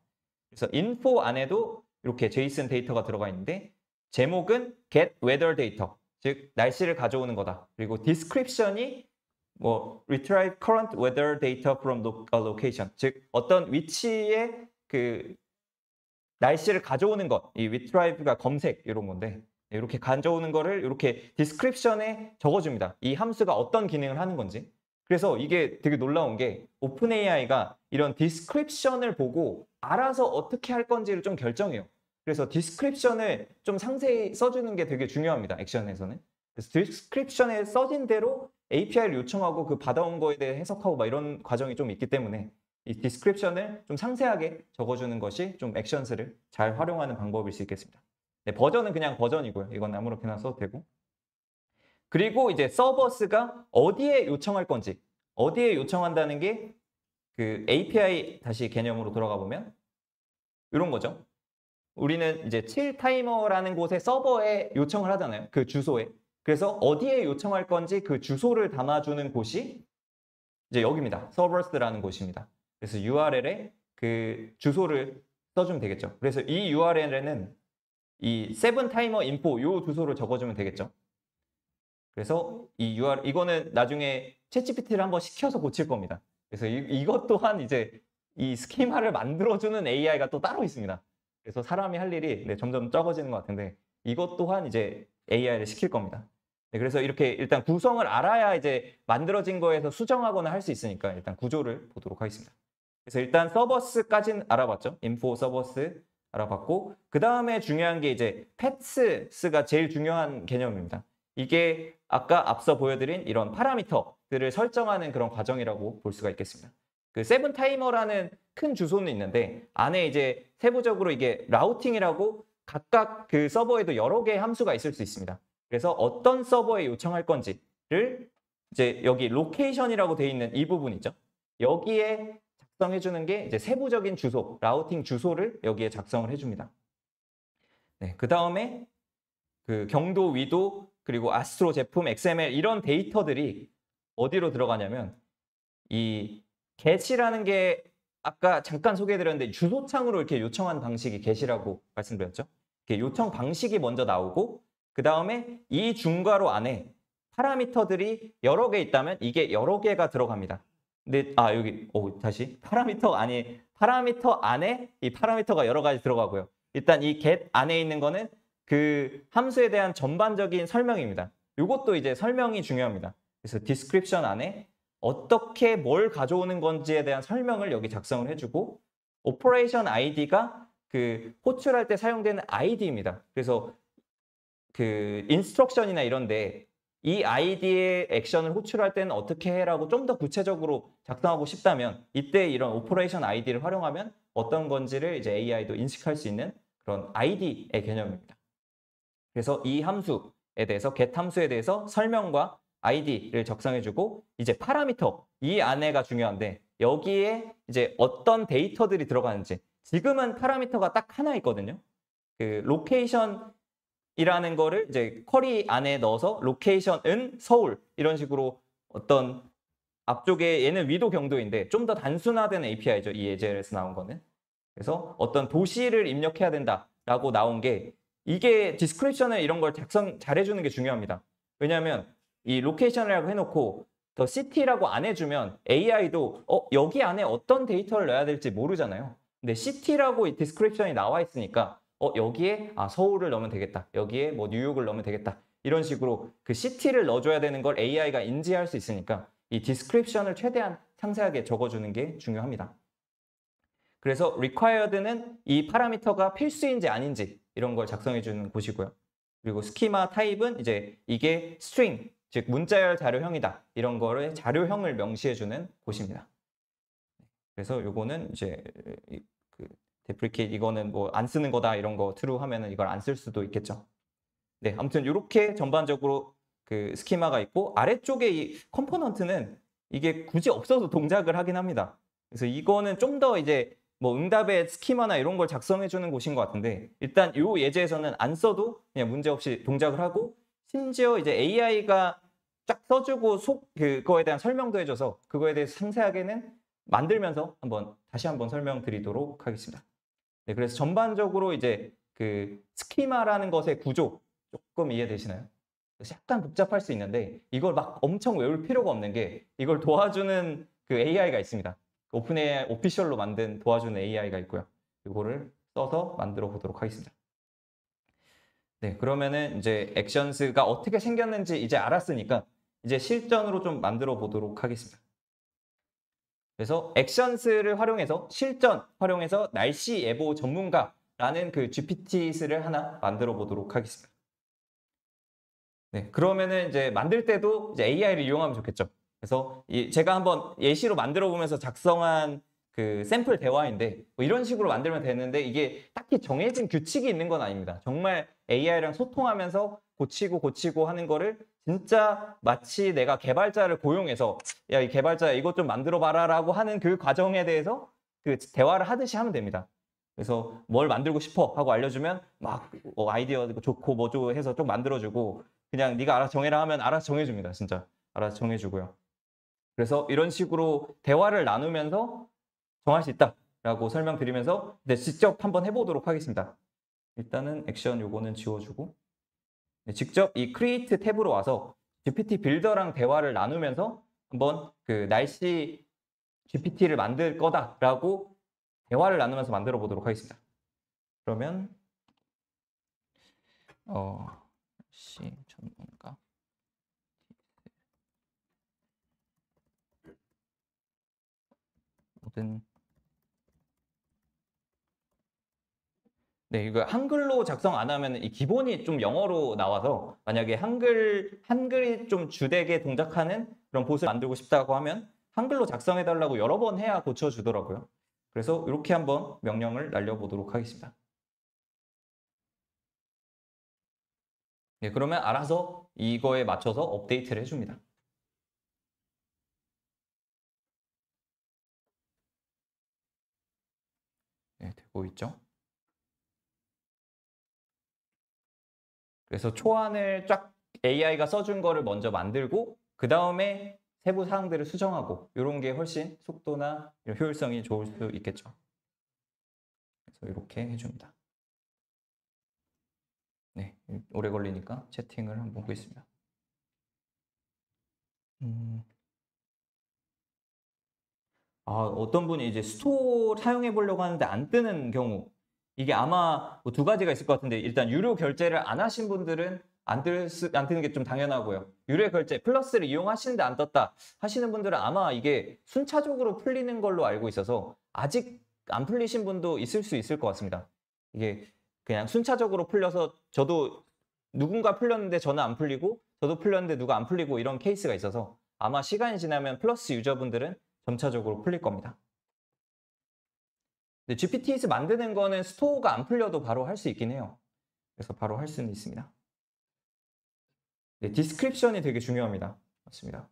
그래서 info 안에도 이렇게 JSON 데이터가 들어가 있는데 제목은 get weather data, 즉 날씨를 가져오는 거다. 그리고 description이 뭐 retrieve current weather data from a location, 즉 어떤 위치에 그 날씨를 가져오는 것, 이 retrieve가 검색 이런 건데 이렇게 가져오는 거를 이렇게 description에 적어줍니다. 이 함수가 어떤 기능을 하는 건지. 그래서 이게 되게 놀라운 게 오픈AI가 이런 description을 보고 알아서 어떻게 할 건지를 좀 결정해요. 그래서 description을 좀 상세히 써주는 게 되게 중요합니다. 액션에서는. 그래서 description에 써진 대로 API를 요청하고 그 받아온 거에 대해 해석하고 막 이런 과정이 좀 있기 때문에 이 디스크립션을 좀 상세하게 적어주는 것이 좀 액션스를 잘 활용하는 방법일 수 있겠습니다. 네, 버전은 그냥 버전이고요. 이건 아무렇게나 써도 되고. 그리고 이제 서버스가 어디에 요청할 건지, 어디에 요청한다는 게 그 API 다시 개념으로 돌아가 보면 이런 거죠. 우리는 이제 7타이머라는 곳에 서버에 요청을 하잖아요. 그 주소에. 그래서 어디에 요청할 건지 그 주소를 담아주는 곳이 이제 여기입니다. 서버스라는 곳입니다. 그래서 URL에 그 주소를 써주면 되겠죠. 그래서 이 URL에는 이 7타이머 인포 요 주소를 적어주면 되겠죠. 그래서 이 URL 이거는 나중에 챗GPT를 한번 시켜서 고칠 겁니다. 그래서 이것 또한 이제 이 스키마를 만들어주는 AI가 또 따로 있습니다. 그래서 사람이 할 일이 점점 적어지는 것 같은데 이것 또한 이제 AI를 시킬 겁니다. 네, 그래서 이렇게 일단 구성을 알아야 이제 만들어진 거에서 수정하거나 할 수 있으니까 일단 구조를 보도록 하겠습니다. 그래서 일단 서버스까지는 알아봤죠. 인포 서버스 알아봤고 그 다음에 중요한 게 이제 패스가 제일 중요한 개념입니다. 이게 아까 앞서 보여드린 이런 파라미터들을 설정하는 그런 과정이라고 볼 수가 있겠습니다. 그 세븐타이머라는 큰 주소는 있는데 안에 이제 세부적으로 이게 라우팅이라고 각각 그 서버에도 여러 개의 함수가 있을 수 있습니다. 그래서 어떤 서버에 요청할 건지를 이제 여기 로케이션이라고 되어 있는 이 부분 있죠. 여기에 작성해 주는 게 이제 세부적인 주소, 라우팅 주소를 여기에 작성을 해줍니다. 네, 그 다음에 그 경도, 위도, 그리고 아스트로 제품, XML 이런 데이터들이 어디로 들어가냐면 이 get이라는 게 아까 잠깐 소개해드렸는데 주소창으로 이렇게 요청한 방식이 get이라고 말씀드렸죠. 이렇게 요청 방식이 먼저 나오고 그 다음에 이 중괄호 안에 파라미터들이 여러 개 있다면 이게 여러 개가 들어갑니다. 근데 여기 다시 파라미터 안에 이 파라미터가 여러 가지 들어가고요. 일단 이 get 안에 있는 거는 그 함수에 대한 전반적인 설명입니다. 이것도 이제 설명이 중요합니다. 그래서 description 안에 어떻게 뭘 가져오는 건지에 대한 설명을 여기 작성을 해주고 operation id가 그 호출할 때 사용되는 id입니다. 그래서 그 인스트럭션이나 이런데 이 아이디의 액션을 호출할 때는 어떻게 해라고 좀 더 구체적으로 작성하고 싶다면 이때 이런 오퍼레이션 아이디를 활용하면 어떤 건지를 이제 AI도 인식할 수 있는 그런 아이디의 개념입니다. 그래서 이 함수에 대해서 get 함수에 대해서 설명과 아이디를 작성해주고 이제 파라미터 이 안에가 중요한데 여기에 이제 어떤 데이터들이 들어가는지 지금은 파라미터가 딱 하나 있거든요. 그 로케이션 이라는 거를 이제 쿼리 안에 넣어서 로케이션은 서울 이런 식으로 어떤 앞쪽에 얘는 위도 경도인데 좀 더 단순화된 API죠. 이 예제에서 나온 거는. 그래서 어떤 도시를 입력해야 된다라고 나온 게 이게 디스크립션을 이런 걸 작성 잘해주는 게 중요합니다. 왜냐하면 이 로케이션이라고 해놓고 더 시티라고 안 해주면 AI도 여기 안에 어떤 데이터를 넣어야 될지 모르잖아요. 근데 시티라고 이 디스크립션이 나와 있으니까 여기에 서울을 넣으면 되겠다. 여기에 뭐 뉴욕을 넣으면 되겠다. 이런 식으로 그 시티를 넣어줘야 되는 걸 AI가 인지할 수 있으니까 이 디스크립션을 최대한 상세하게 적어주는 게 중요합니다. 그래서 required는 이 파라미터가 필수인지 아닌지 이런 걸 작성해주는 곳이고요. 그리고 스키마 타입은 이제 이게 string, 즉 문자열 자료형이다. 이런 거를 자료형을 명시해주는 곳입니다. 그래서 요거는 이제 그 데프리케이트 이거는 뭐 안 쓰는 거다 이런 거 true 하면은 이걸 안 쓸 수도 있겠죠. 네, 아무튼 이렇게 전반적으로 그 스키마가 있고 아래쪽에 이 컴포넌트는 이게 굳이 없어도 동작을 하긴 합니다. 그래서 이거는 좀 더 이제 뭐 응답의 스키마나 이런 걸 작성해 주는 곳인 것 같은데 일단 이 예제에서는 안 써도 그냥 문제없이 동작을 하고 심지어 이제 AI가 쫙 써주고 그거에 대한 설명도 해줘서 그거에 대해서 상세하게는 만들면서 다시 한번 설명드리도록 하겠습니다. 네, 그래서 전반적으로 이제 그 스키마라는 것의 구조 조금 이해되시나요? 약간 복잡할 수 있는데 이걸 막 엄청 외울 필요가 없는 게 이걸 도와주는 그 AI가 있습니다. 오픈 AI 오피셜로 만든 도와주는 AI가 있고요. 이거를 써서 만들어 보도록 하겠습니다. 네, 그러면은 이제 액션스가 어떻게 생겼는지 이제 알았으니까 이제 실전으로 좀 만들어 보도록 하겠습니다. 그래서 액션스를 활용해서 활용해서 날씨 예보 전문가라는 그 GPT를 하나 만들어 보도록 하겠습니다. 네, 그러면은 이제 만들 때도 이제 AI를 이용하면 좋겠죠. 그래서 제가 한번 예시로 만들어 보면서 작성한 그 샘플 대화인데 뭐 이런 식으로 만들면 되는데 이게 딱히 정해진 규칙이 있는 건 아닙니다. 정말 AI랑 소통하면서 고치고 하는 거를 진짜 마치 내가 개발자를 고용해서 야, 이 개발자 이것 좀 만들어 봐라라고 하는 그 과정에 대해서 그 대화를 하듯이 하면 됩니다. 그래서 뭘 만들고 싶어 하고 알려주면 막 아이디어 좋고 뭐죠 해서 좀 만들어주고 그냥 네가 알아서 정해라 하면 알아서 정해줍니다. 진짜 알아서 정해주고요. 그래서 이런 식으로 대화를 나누면서 정할 수 있다라고 설명드리면서 이제 직접 한번 해보도록 하겠습니다. 일단은 액션 요거는 지워주고 직접 이 크리에이트 탭으로 와서 GPT 빌더랑 대화를 나누면서 한번 그 날씨 GPT를 만들 거다라고 대화를 나누면서 만들어 보도록 하겠습니다. 그러면 날씨 전문가 모든 네, 이거 한글로 작성 안 하면 이 기본이 좀 영어로 나와서 만약에 한글이 좀 주되게 동작하는 그런 봇을 만들고 싶다고 하면 한글로 작성해 달라고 여러 번 해야 고쳐주더라고요. 그래서 이렇게 한번 명령을 날려보도록 하겠습니다. 네, 그러면 알아서 이거에 맞춰서 업데이트를 해줍니다. 네, 되고 있죠. 그래서 초안을 쫙 AI가 써준 거를 먼저 만들고 그 다음에 세부 사항들을 수정하고 이런 게 훨씬 속도나 효율성이 좋을 수 있겠죠. 그래서 이렇게 해줍니다. 네, 오래 걸리니까 채팅을 한번 보겠습니다. 어떤 분이 이제 스토어 사용해 보려고 하는데 안 뜨는 경우, 이게 아마 뭐 두 가지가 있을 것 같은데, 일단 유료 결제를 안 하신 분들은 안 뜨는 게 좀 당연하고요. 유료 결제 플러스를 이용하시는데 안 떴다 하시는 분들은 아마 이게 순차적으로 풀리는 걸로 알고 있어서 아직 안 풀리신 분도 있을 수 있을 것 같습니다. 이게 그냥 순차적으로 풀려서 저도 누군가 풀렸는데 저는 안 풀리고, 저도 풀렸는데 누가 안 풀리고, 이런 케이스가 있어서 아마 시간이 지나면 플러스 유저분들은 점차적으로 풀릴 겁니다. 근데 GPTs 만드는 거는 스토어가 안 풀려도 바로 할 수 있긴 해요. 그래서 바로 할 수는 있습니다. 네, 디스크립션이 되게 중요합니다. 맞습니다.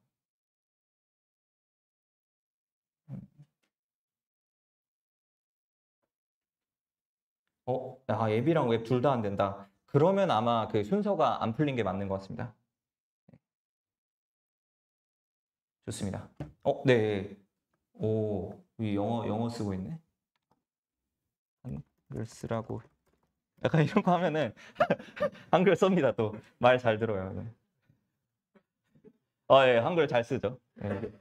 앱이랑 웹 둘 다 안 된다. 그러면 아마 그 순서가 안 풀린 게 맞는 것 같습니다. 좋습니다. 네. 이 영어 쓰고 있네. 한글 쓰라고. 약간 이런 거 하면은 한글 썹니다. 또 말 잘 들어요. 네. 예, 한글 잘 쓰죠. 네.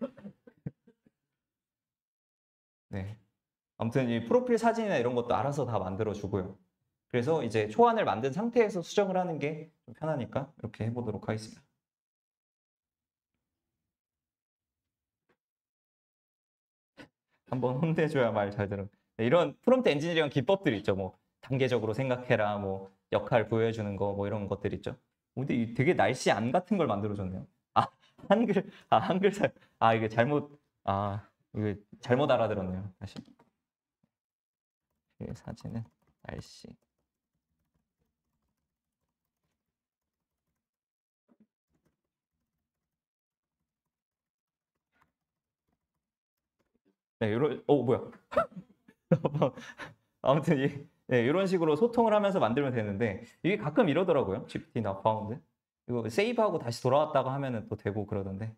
네. 아무튼 이 프로필 사진이나 이런 것도 알아서 다 만들어 주고요. 그래서 이제 초안을 만든 상태에서 수정을 하는 게 좀 편하니까 이렇게 해보도록 하겠습니다. 한번 혼내줘야 말 잘 들어. 네, 이런 프롬프트 엔지니어링 기법들이 있죠. 뭐 단계적으로 생각해라, 뭐 역할 부여해주는 거, 뭐 이런 것들 있죠. 근데 되게 날씨 안 같은 걸 만들어줬네요. 한글 이게 이게 잘못 알아들었네요. 다시. 사진은 날씨. 네, 뭐야. 아무튼 네, 이런 식으로 소통을 하면서 만들면 되는데, 이게 가끔 이러더라고요. GPT not found. 이거 세이브하고 다시 돌아왔다가 하면은 또 되고 그러던데.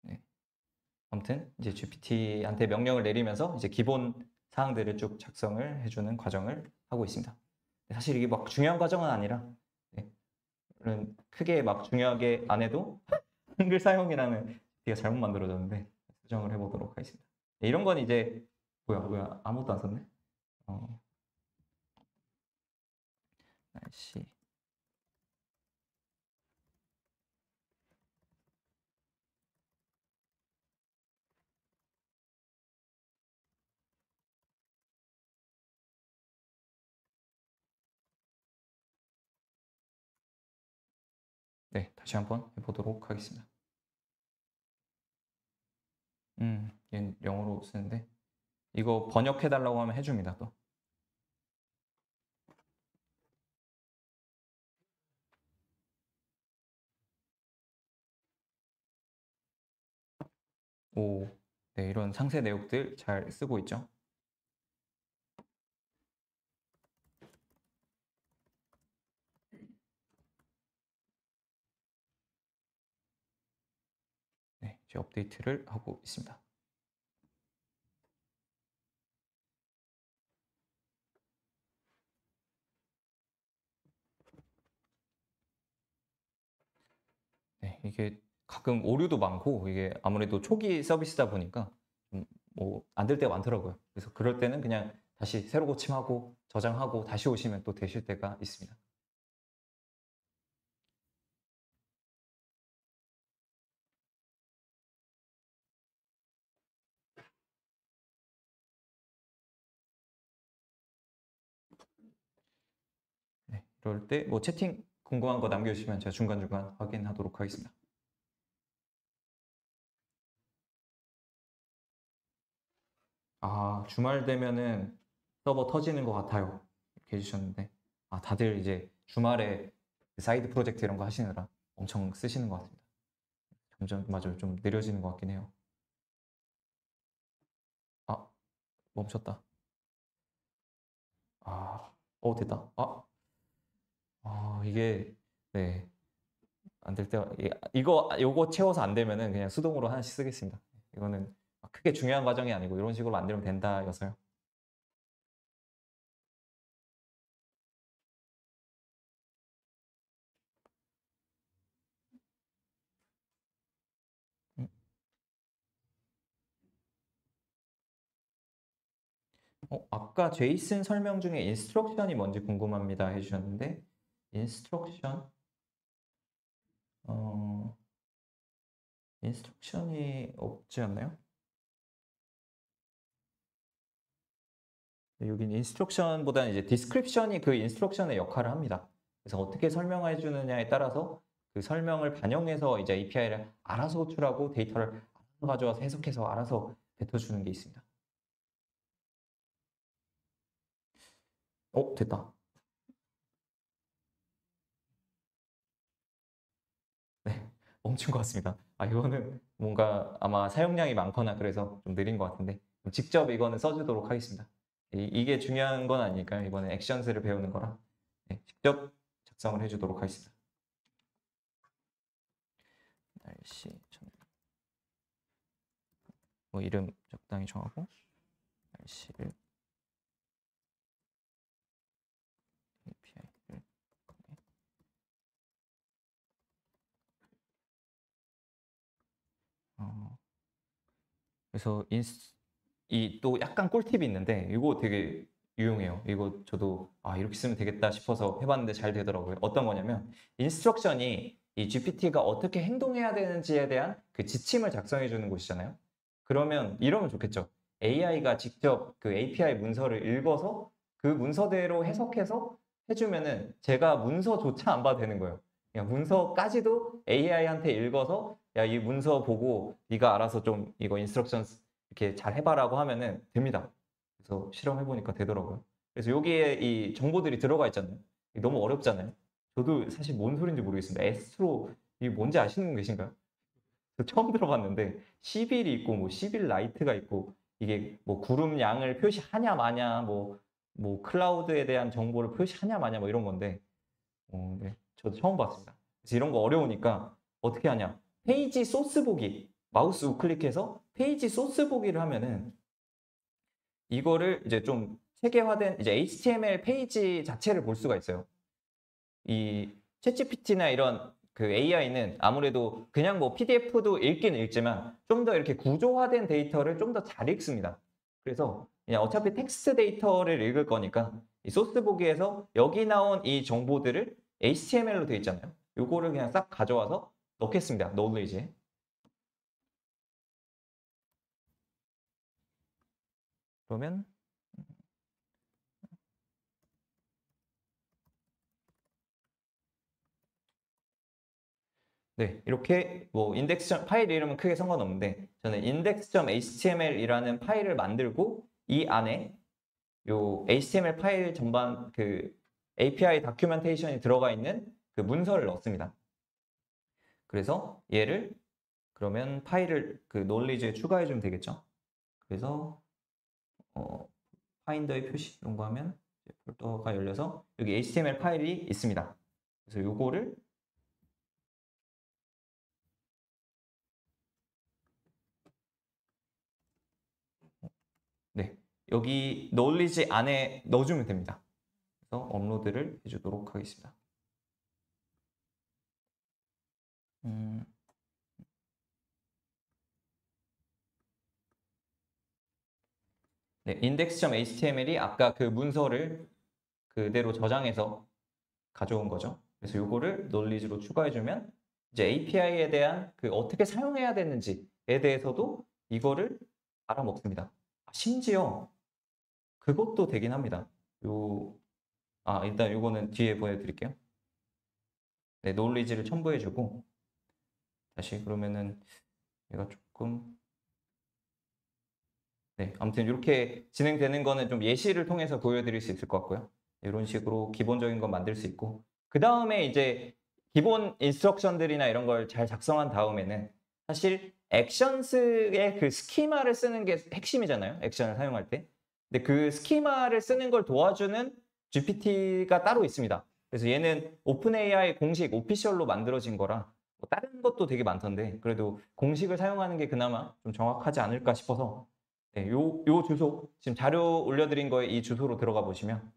네. 아무튼 이제 GPT한테 명령을 내리면서 이제 기본 사항들을 쭉 작성을 해주는 과정을 하고 있습니다. 사실 이게 막 중요한 과정은 아니라, 네, 크게 막 중요하게 안 해도 한글 사용이라는 GPT가 잘못 만들어졌는데 수정을 해보도록 하겠습니다. 네, 이런 건 이제 뭐야 아무것도 안 썼네. 날씨. 네, 다시 한번 해보도록 하겠습니다. 얘는 영어로 쓰는데 이거 번역해달라고 하면 해줍니다, 또. 네, 이런 상세 내용들 잘 쓰고 있죠. 네, 이제 업데이트를 하고 있습니다. 네, 이게 가끔 오류도 많고, 이게 아무래도 초기 서비스다 보니까 뭐 안 될 때가 많더라고요. 그래서 그럴 때는 그냥 다시 새로 고침하고 저장하고 다시 오시면 또 되실 때가 있습니다. 네, 이럴 때 뭐 채팅 궁금한 거 남겨주시면 제가 중간중간 확인하도록 하겠습니다. 주말 되면은 서버 터지는 것 같아요. 이렇게 해주셨는데, 다들 이제 주말에 사이드 프로젝트 이런 거 하시느라 엄청 쓰시는 것 같습니다. 점점, 맞아요. 좀 느려지는 것 같긴 해요. 멈췄다. 됐다. 이게, 네. 안 될 때, 요거 채워서 안 되면은 그냥 수동으로 하나씩 쓰겠습니다. 이거는 크게 중요한 과정이 아니고 이런 식으로 만들면 된다여서요. 아까 제이슨 설명 중에 인스트럭션이 뭔지 궁금합니다 해주셨는데 인스트럭션 인스트럭션이 없지 않나요? 여긴 인스트럭션보다는 이제 디스크립션이 그 인스트럭션의 역할을 합니다. 그래서 어떻게 설명해 주느냐에 따라서 그 설명을 반영해서 이제 API를 알아서 호출하고 데이터를 알아서 가져와서 해석해서 알아서 뱉어주는 게 있습니다. 됐다. 네, 멈춘 것 같습니다. 이거는 뭔가 아마 사용량이 많거나 그래서 좀 느린 것 같은데 직접 이거는 써주도록 하겠습니다. 이게 중요한 건 아니니까요. 이번에 액션스를 배우는 거라 네, 직접 작성을 해주도록 하겠습니다. 날씨 뭐 이름 적당히 정하고 날씨를 API를 그래서 이 또 약간 꿀팁이 있는데 이거 되게 유용해요. 이거 저도 이렇게 쓰면 되겠다 싶어서 해봤는데 잘 되더라고요. 어떤 거냐면 인스트럭션이 이 GPT가 어떻게 행동해야 되는지에 대한 그 지침을 작성해 주는 곳이잖아요. 그러면 이러면 좋겠죠. AI가 직접 그 API 문서를 읽어서 그 문서대로 해석해서 해주면은 제가 문서조차 안 봐도 되는 거예요. 그냥 문서까지도 AI한테 읽어서 야, 이 문서 보고 네가 알아서 좀 이거 인스트럭션 이렇게 잘 해봐라고 하면은 됩니다. 그래서 실험해보니까 되더라고요. 그래서 여기에 이 정보들이 들어가 있잖아요. 너무 어렵잖아요. 저도 사실 뭔 소리인지 모르겠습니다. 에스트로 이게 뭔지 아시는 분 계신가요? 저 처음 들어봤는데 10일이 있고 뭐 10일 라이트가 있고 이게 뭐 구름 양을 표시하냐 마냐 뭐 클라우드에 대한 정보를 표시하냐 마냐 뭐 이런 건데 네. 저도 처음 봤습니다. 그래서 이런 거 어려우니까 어떻게 하냐? 페이지 소스 보기. 마우스 우클릭해서 페이지 소스 보기를 하면은 이거를 이제 좀 체계화된 이제 HTML 페이지 자체를 볼 수가 있어요. 이 챗GPT나 이런 그 AI는 아무래도 그냥 뭐 PDF도 읽긴 읽지만 좀 더 이렇게 구조화된 데이터를 좀 더 잘 읽습니다. 그래서 그냥 어차피 텍스트 데이터를 읽을 거니까 이 소스 보기에서 여기 나온 이 정보들을 HTML로 되어 있잖아요. 요거를 그냥 싹 가져와서 넣겠습니다. knowledge에. 그러면 네, 이렇게 뭐 인덱스 파일 이름은 크게 상관없는데 저는 index.html이라는 파일을 만들고 이 안에 요 HTML 파일 전반 그 API 다큐멘테이션이 들어가 있는 그 문서를 넣습니다. 그래서 얘를 그러면 파일을 그 knowledge에 추가해 주면 되겠죠. 그래서 파인더의 표시 이런 거 하면 폴더가 열려서 여기 HTML 파일이 있습니다. 그래서 요거를 네, 여기 knowledge 안에 넣어주면 됩니다. 그래서 업로드를 해주도록 하겠습니다. 네, index.html이 아까 그 문서를 그대로 저장해서 가져온 거죠. 그래서 요거를 knowledge로 추가해주면 이제 API에 대한 그 어떻게 사용해야 되는지에 대해서도 이거를 알아먹습니다. 심지어 그것도 되긴 합니다. 일단 요거는 뒤에 보여드릴게요. 네, knowledge를 첨부해주고 다시 그러면은 얘가 조금 네, 아무튼 이렇게 진행되는 거는 좀 예시를 통해서 보여드릴 수 있을 것 같고요. 이런 식으로 기본적인 건 만들 수 있고 그 다음에 이제 기본 인스트럭션들이나 이런 걸 잘 작성한 다음에는 사실 액션스의 그 스키마를 쓰는 게 핵심이잖아요. 액션을 사용할 때. 근데 그 스키마를 쓰는 걸 도와주는 GPT가 따로 있습니다. 그래서 얘는 오픈AI 공식 오피셜로 만들어진 거라 뭐 다른 것도 되게 많던데 그래도 공식을 사용하는 게 그나마 좀 정확하지 않을까 싶어서 네, 요 주소, 지금 자료 올려드린 거에 이 주소로 들어가 보시면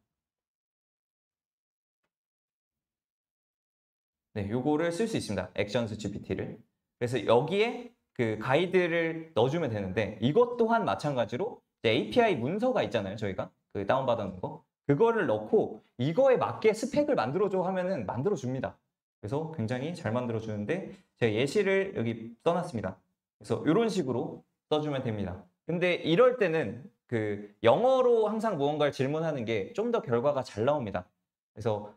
네, 요거를 쓸 수 있습니다. 액션스 GPT를. 그래서 여기에 그 가이드를 넣어주면 되는데 이것 또한 마찬가지로 이제 API 문서가 있잖아요. 저희가 그 다운받아놓은 거. 그거를 넣고 이거에 맞게 스펙을 만들어줘 하면은 만들어줍니다. 그래서 굉장히 잘 만들어주는데 제가 예시를 여기 써놨습니다. 그래서 이런 식으로 써주면 됩니다. 근데 이럴 때는 그 영어로 항상 무언가를 질문하는 게 좀 더 결과가 잘 나옵니다. 그래서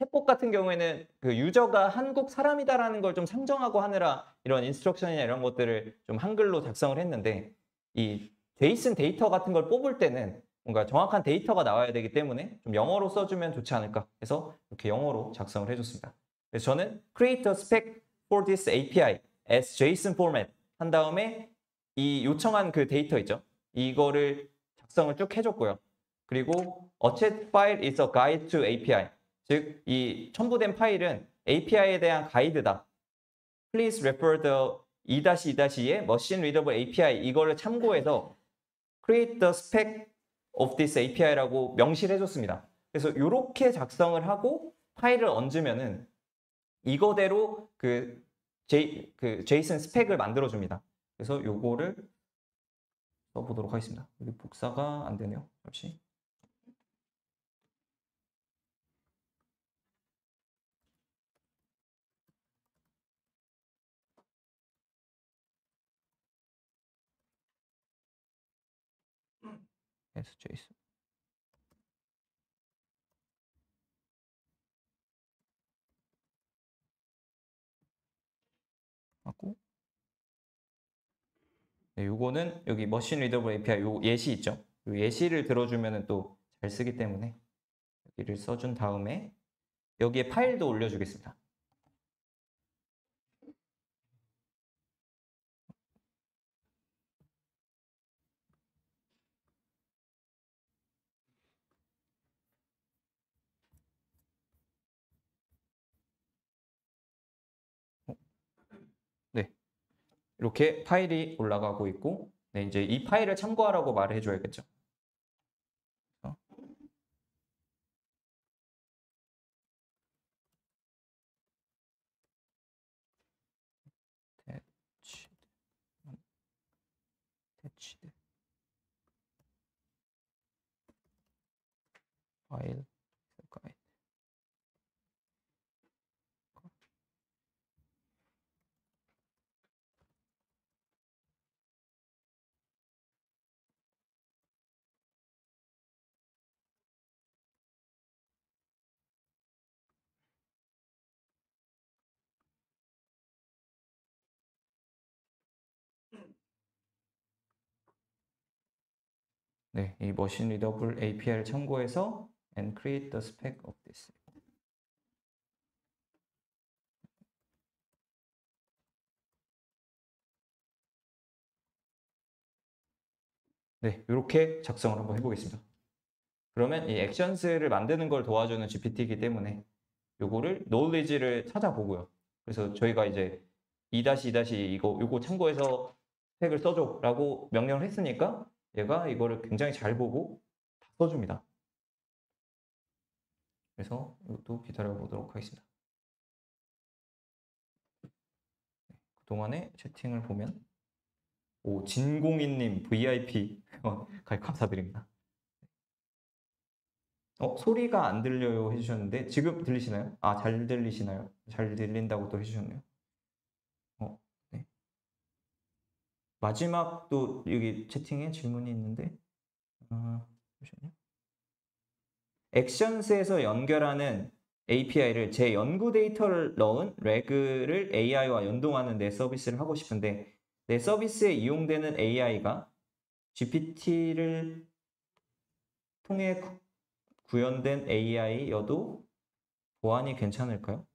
챗봇 같은 경우에는 그 유저가 한국 사람이다라는 걸 좀 상정하고 하느라 이런 인스트럭션이나 이런 것들을 좀 한글로 작성을 했는데 이 제이슨 데이터 같은 걸 뽑을 때는 뭔가 정확한 데이터가 나와야 되기 때문에 좀 영어로 써주면 좋지 않을까 해서 이렇게 영어로 작성을 해줬습니다. 그래서 저는 create a spec for this API as JSON format 한 다음에 이 요청한 그 데이터 있죠. 이거를 작성을 쭉 해줬고요. 그리고 a chat file is a guide to API. 즉, 이 첨부된 파일은 API에 대한 가이드다. Please refer the 2-2-2의 Machine Readable API 이거를 참고해서 create the spec of this API라고 명시를 해줬습니다. 그래서 이렇게 작성을 하고 파일을 얹으면은 이거대로 그 JSON 스펙을 만들어줍니다. 그래서 요거를 써보도록 하겠습니다. 여기 복사가 안 되네요. 역시. JSON. 하고 네, 요거는 여기 머신 리더블 API 요 예시 있죠? 요 예시를 들어주면은 또 잘 쓰기 때문에 여기를 써준 다음에 여기에 파일도 올려주겠습니다. 네, 이렇게 파일이 올라가고 있고 네, 이제 이 파일을 참고하라고 말을 해줘야겠죠. 대치드 파일 가이드. 네, 이 머신 리더블 API를 참고해서 and create the spec of this. 네, 이렇게 작성을 한번 해보겠습니다. 그러면 이 액션스를 만드는 걸 도와주는 GPT이기 때문에 요거를 knowledge를 찾아보고요. 그래서 저희가 이제 2-2- 요거 참고해서 스펙을 써줘 라고 명령을 했으니까 얘가 이거를 굉장히 잘 보고 다 써줍니다. 그래서 이것도 기다려 보도록 하겠습니다. 그동안에 채팅을 보면 오 진공인님 VIP 감사드립니다. 소리가 안 들려요 해주셨는데 지금 들리시나요? 아, 잘 들리시나요? 잘 들린다고 또 해주셨네요. 네. 마지막 또 여기 채팅에 질문이 있는데 잠시만요. 액션스에서 연결하는 API를 제 연구 데이터를 넣은 레그를 AI와 연동하는 내 서비스를 하고 싶은데 내 서비스에 이용되는 AI가 GPT를 통해 구현된 AI여도 보안이 괜찮을까요?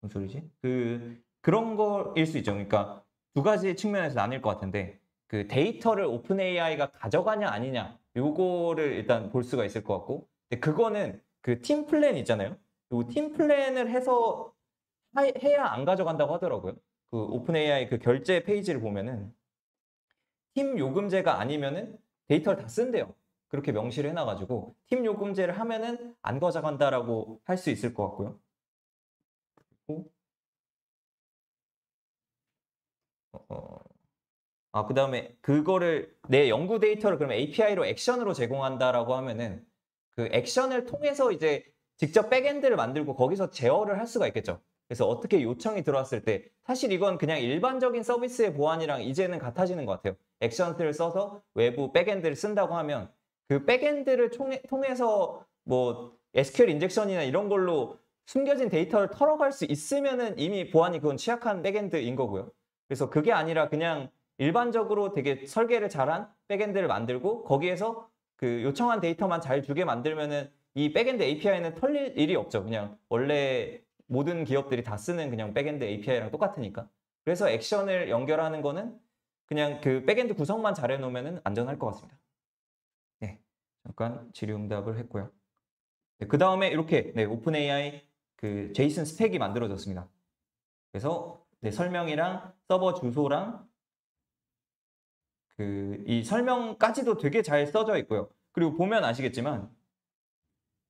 무슨 소리지? 그런 거일 수 있죠. 그러니까 두 가지 측면에서 나뉠 것 같은데 그 데이터를 오픈 AI가 가져가냐 아니냐 요거를 일단 볼 수가 있을 것 같고 근데 그거는 그 팀 플랜 있잖아요. 요팀 플랜을 해서 해야 안 가져간다고 하더라고요. 그 오픈 AI 그 결제 페이지를 보면은 팀 요금제가 아니면은 데이터를 다 쓴대요. 그렇게 명시를 해놔가지고 팀 요금제를 하면은 안 가져간다라고 할 수 있을 것 같고요. 그리고 그다음에 그거를 내 연구 데이터를 그러면 API로 액션으로 제공한다라고 하면은 그 액션을 통해서 이제 직접 백엔드를 만들고 거기서 제어를 할 수가 있겠죠. 그래서 어떻게 요청이 들어왔을 때 사실 이건 그냥 일반적인 서비스의 보안이랑 이제는 같아지는 것 같아요. 액션을 써서 외부 백엔드를 쓴다고 하면 그 백엔드를 통해서 뭐 SQL 인젝션이나 이런 걸로 숨겨진 데이터를 털어갈 수 있으면은 이미 보안이 그건 취약한 백엔드인 거고요. 그래서 그게 아니라 그냥 일반적으로 되게 설계를 잘한 백엔드를 만들고 거기에서 그 요청한 데이터만 잘 주게 만들면은 이 백엔드 API는 털릴 일이 없죠. 그냥 원래 모든 기업들이 다 쓰는 그냥 백엔드 API랑 똑같으니까. 그래서 액션을 연결하는 거는 그냥 그 백엔드 구성만 잘 해놓으면 안전할 것 같습니다. 네, 잠깐 질의응답을 했고요. 네, 그 다음에 이렇게 오픈 AI 그 제이슨 스펙이 만들어졌습니다. 그래서 설명이랑 서버 주소랑 그 이 설명까지도 되게 잘 써져 있고요. 그리고 보면 아시겠지만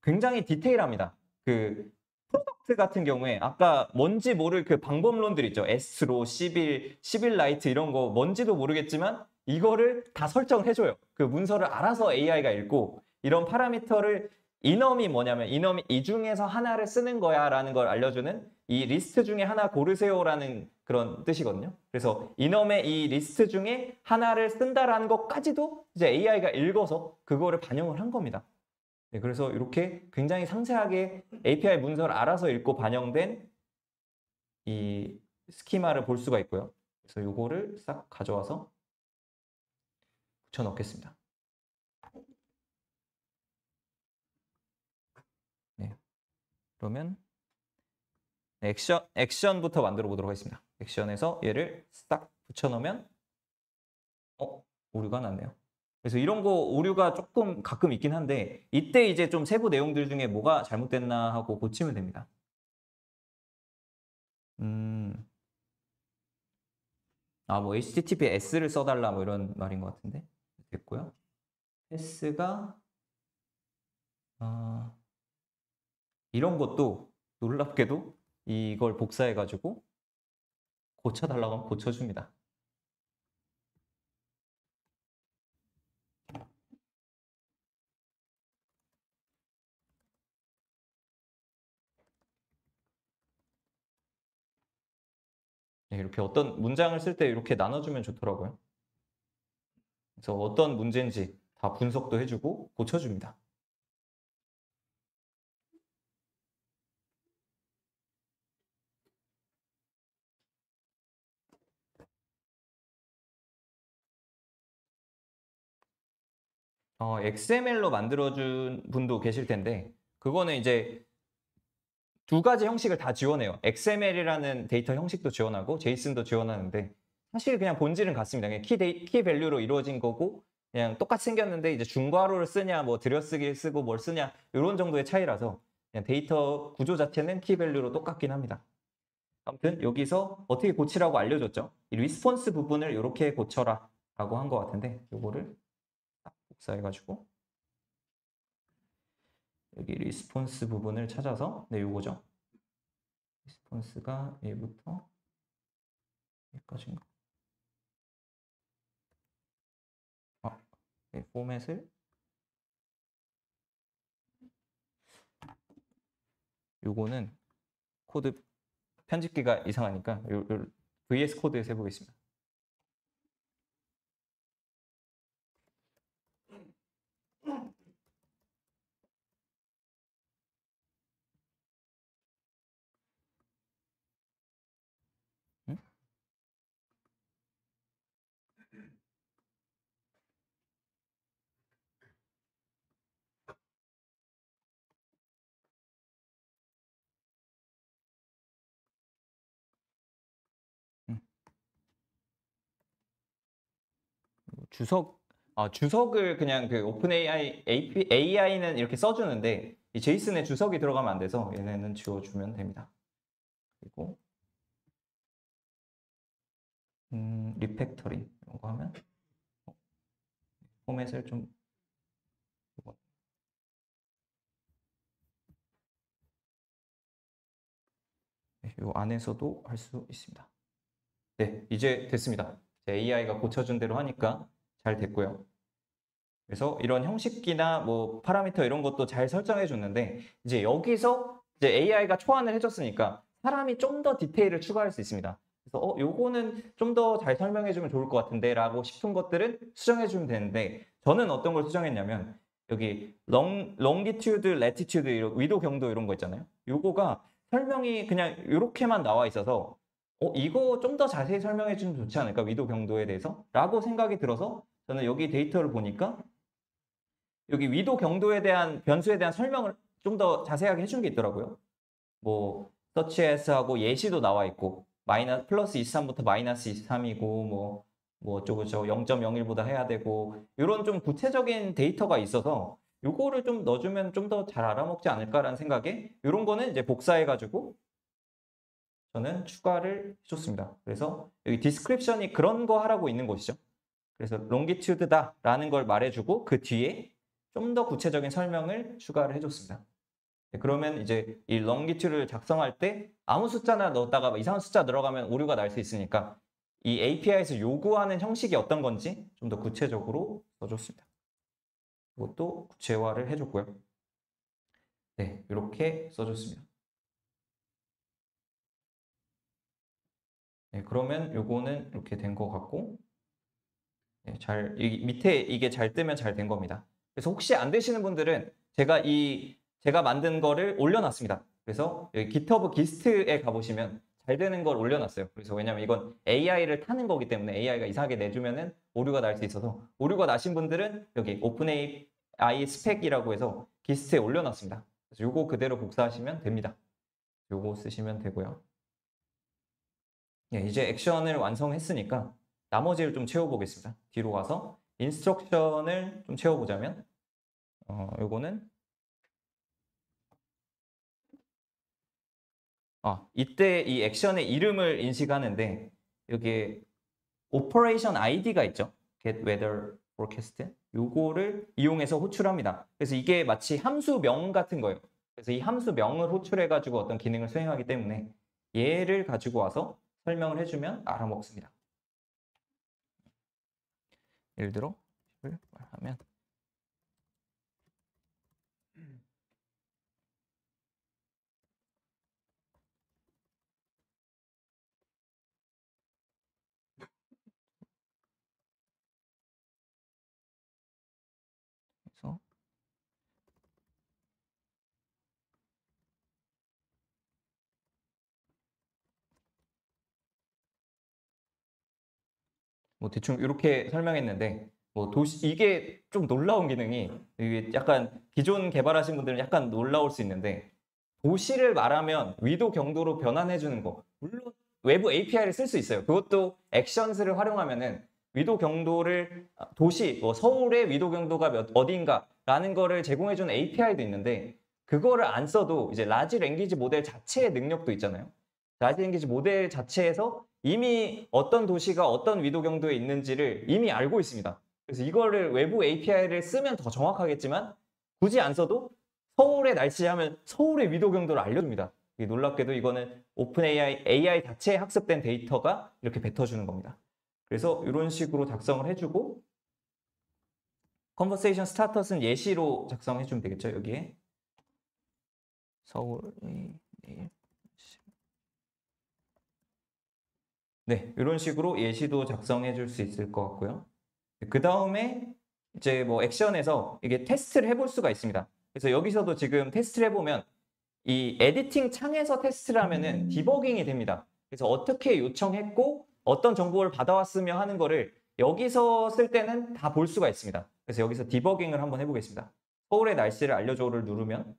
굉장히 디테일합니다. 그 프로덕트 같은 경우에 아까 뭔지 모를 그 방법론들 있죠. S로 11, 11 라이트 이런 거 뭔지도 모르겠지만 이거를 다 설정해줘요. 그 문서를 알아서 AI가 읽고 이런 파라미터를 이넘이 뭐냐면 이넘이 이 중에서 하나를 쓰는 거야 라는 걸 알려주는 이 리스트 중에 하나 고르세요라는 그런 뜻이거든요. 그래서 이넘의 이 리스트 중에 하나를 쓴다라는 것까지도 이제 AI가 읽어서 그거를 반영을 한 겁니다. 네, 그래서 이렇게 굉장히 상세하게 API 문서를 알아서 읽고 반영된 이 스키마를 볼 수가 있고요. 그래서 이거를 싹 가져와서 붙여 넣겠습니다. 네, 그러면 액션부터 만들어 보도록 하겠습니다. 액션에서 얘를 싹 붙여 넣으면 오류가 났네요. 그래서 이런 거 오류가 조금 가끔 있긴 한데 이때 이제 좀 세부 내용들 중에 뭐가 잘못됐나 하고 고치면 됩니다. 뭐 HTTPS를 써달라 뭐 이런 말인 것 같은데 됐고요. 패스가 이런 것도 놀랍게도 이걸 복사해가지고 고쳐달라고 하면 고쳐줍니다. 네, 이렇게 어떤 문장을 쓸 때 이렇게 나눠주면 좋더라고요. 그래서 어떤 문제인지 다 분석도 해주고 고쳐줍니다. XML로 만들어준 분도 계실 텐데 그거는 이제 두 가지 형식을 다 지원해요. XML이라는 데이터 형식도 지원하고 제이슨도 지원하는데 사실 그냥 본질은 같습니다. 그냥 키 밸류로 이루어진 거고 그냥 똑같이 생겼는데 이제 중괄호를 쓰냐 뭐 들여쓰기 쓰고 뭘 쓰냐 이런 정도의 차이라서 그냥 데이터 구조 자체는 키 밸류로 똑같긴 합니다. 아무튼 여기서 어떻게 고치라고 알려줬죠. 이 리스폰스 부분을 이렇게 고쳐라 라고 한 것 같은데 요거를 딱 복사해가지고 여기 리스폰스 부분을 찾아서 요거죠. 리스폰스가 얘부터 여기까지인가? 포맷을 요거는 코드 편집기가 이상하니까 요 VS 코드에서 해보겠습니다. 응? 응. 주석을 그냥 그 오픈 AI는 이렇게 써주는데 이 제이슨에 주석이 들어가면 안 돼서 얘네는 지워주면 됩니다. 그리고 리팩터링 이런 거 하면 포맷을 좀 이 안에서도 할 수 있습니다. 네, 이제 됐습니다. AI가 고쳐준 대로 하니까 잘 됐고요. 그래서 이런 형식기나 뭐 파라미터 이런 것도 잘 설정해 줬는데 이제 여기서 이제 AI가 초안을 해줬으니까 사람이 좀 더 디테일을 추가할 수 있습니다. 그래서 요거는 좀 더 잘 설명해 주면 좋을 것 같은데 라고 싶은 것들은 수정해 주면 되는데 저는 어떤 걸 수정했냐면 여기 longitude, latitude, 위도 경도 이런 거 있잖아요. 요거가 설명이 그냥 이렇게만 나와 있어서 이거 좀 더 자세히 설명해 주면 좋지 않을까? 위도 경도에 대해서? 라고 생각이 들어서 저는 여기 데이터를 보니까 여기 위도 경도에 대한 변수에 대한 설명을 좀 더 자세하게 해준 게 있더라고요. 뭐 such as하고 예시도 나와 있고 플러스 23부터 마이너스 23이고 뭐 어쩌고 저쩌고 0.01보다 해야 되고 이런 좀 구체적인 데이터가 있어서 요거를 좀 넣어주면 좀 더 잘 알아먹지 않을까라는 생각에 이런 거는 이제 복사해가지고 저는 추가를 해줬습니다. 그래서 여기 디스크립션이 그런 거 하라고 있는 곳이죠. 그래서 longitude다라는 걸 말해주고 그 뒤에 좀 더 구체적인 설명을 추가를 해줬습니다. 그러면 이제 이 longitude를 작성할 때 아무 숫자나 넣었다가 이상한 숫자 들어가면 오류가 날 수 있으니까 이 API에서 요구하는 형식이 어떤 건지 좀 더 구체적으로 써줬습니다. 이것도 구체화를 해줬고요. 네, 이렇게 써줬습니다. 네, 그러면 요거는 이렇게 된 것 같고 네, 밑에 이게 잘 뜨면 잘 된 겁니다. 그래서 혹시 안 되시는 분들은 제가 만든 거를 올려놨습니다. 그래서 여기 GitHub 기스트에 가보시면 잘 되는 걸 올려놨어요. 그래서 왜냐면 이건 AI를 타는 거기 때문에 AI가 이상하게 내주면은 오류가 날 수 있어서 오류가 나신 분들은 여기 OpenAI 스펙이라고 해서 기스트에 올려놨습니다. 그래서 요거 그대로 복사하시면 됩니다. 요거 쓰시면 되고요. 예, 이제 액션을 완성했으니까 나머지를 좀 채워보겠습니다. 뒤로 가서 인스트럭션을 좀 채워보자면 요거는 이때 이 액션의 이름을 인식하는데 여기에 오퍼레이션 ID가 있죠. Get Weather Forecast. 요거를 이용해서 호출합니다. 그래서 이게 마치 함수명 같은 거예요. 그래서 이 함수명을 호출해가지고 어떤 기능을 수행하기 때문에 얘를 가지고 와서 설명을 해주면 알아먹습니다. 예를 들어 하면 그래서 뭐 대충 이렇게 설명했는데 뭐 이게 좀 놀라운 기능이 이게 약간 기존 개발하신 분들은 약간 놀라울 수 있는데 도시를 말하면 위도 경도로 변환해 주는 거 물론 외부 API를 쓸 수 있어요. 그것도 액션스를 활용하면은 위도 경도를 도시 뭐 서울의 위도 경도가 어딘가라는 거를 제공해 주는 API도 있는데 그거를 안 써도 이제 라지 랭귀지 모델 자체의 능력도 있잖아요. 라지 랭귀지 모델 자체에서 이미 어떤 도시가 어떤 위도 경도에 있는지를 이미 알고 있습니다. 그래서 이거를 외부 API를 쓰면 더 정확하겠지만 굳이 안 써도 서울의 날씨 하면 서울의 위도 경도를 알려줍니다. 놀랍게도 이거는 오픈 AI 자체에 학습된 데이터가 이렇게 뱉어주는 겁니다. 그래서 이런 식으로 작성을 해주고 컨버세이션 스타터스는 예시로 작성해주면 되겠죠. 여기에 서울의 내일 네, 이런 식으로 예시도 작성해 줄 수 있을 것 같고요. 그 다음에 이제 뭐 액션에서 이게 테스트를 해볼 수가 있습니다. 그래서 여기서도 지금 테스트를 해보면 이 에디팅 창에서 테스트를 하면은 디버깅이 됩니다. 그래서 어떻게 요청했고 어떤 정보를 받아왔으며 하는 거를 여기서 쓸 때는 다 볼 수가 있습니다. 그래서 여기서 디버깅을 한번 해보겠습니다. 서울의 날씨를 알려줘를 누르면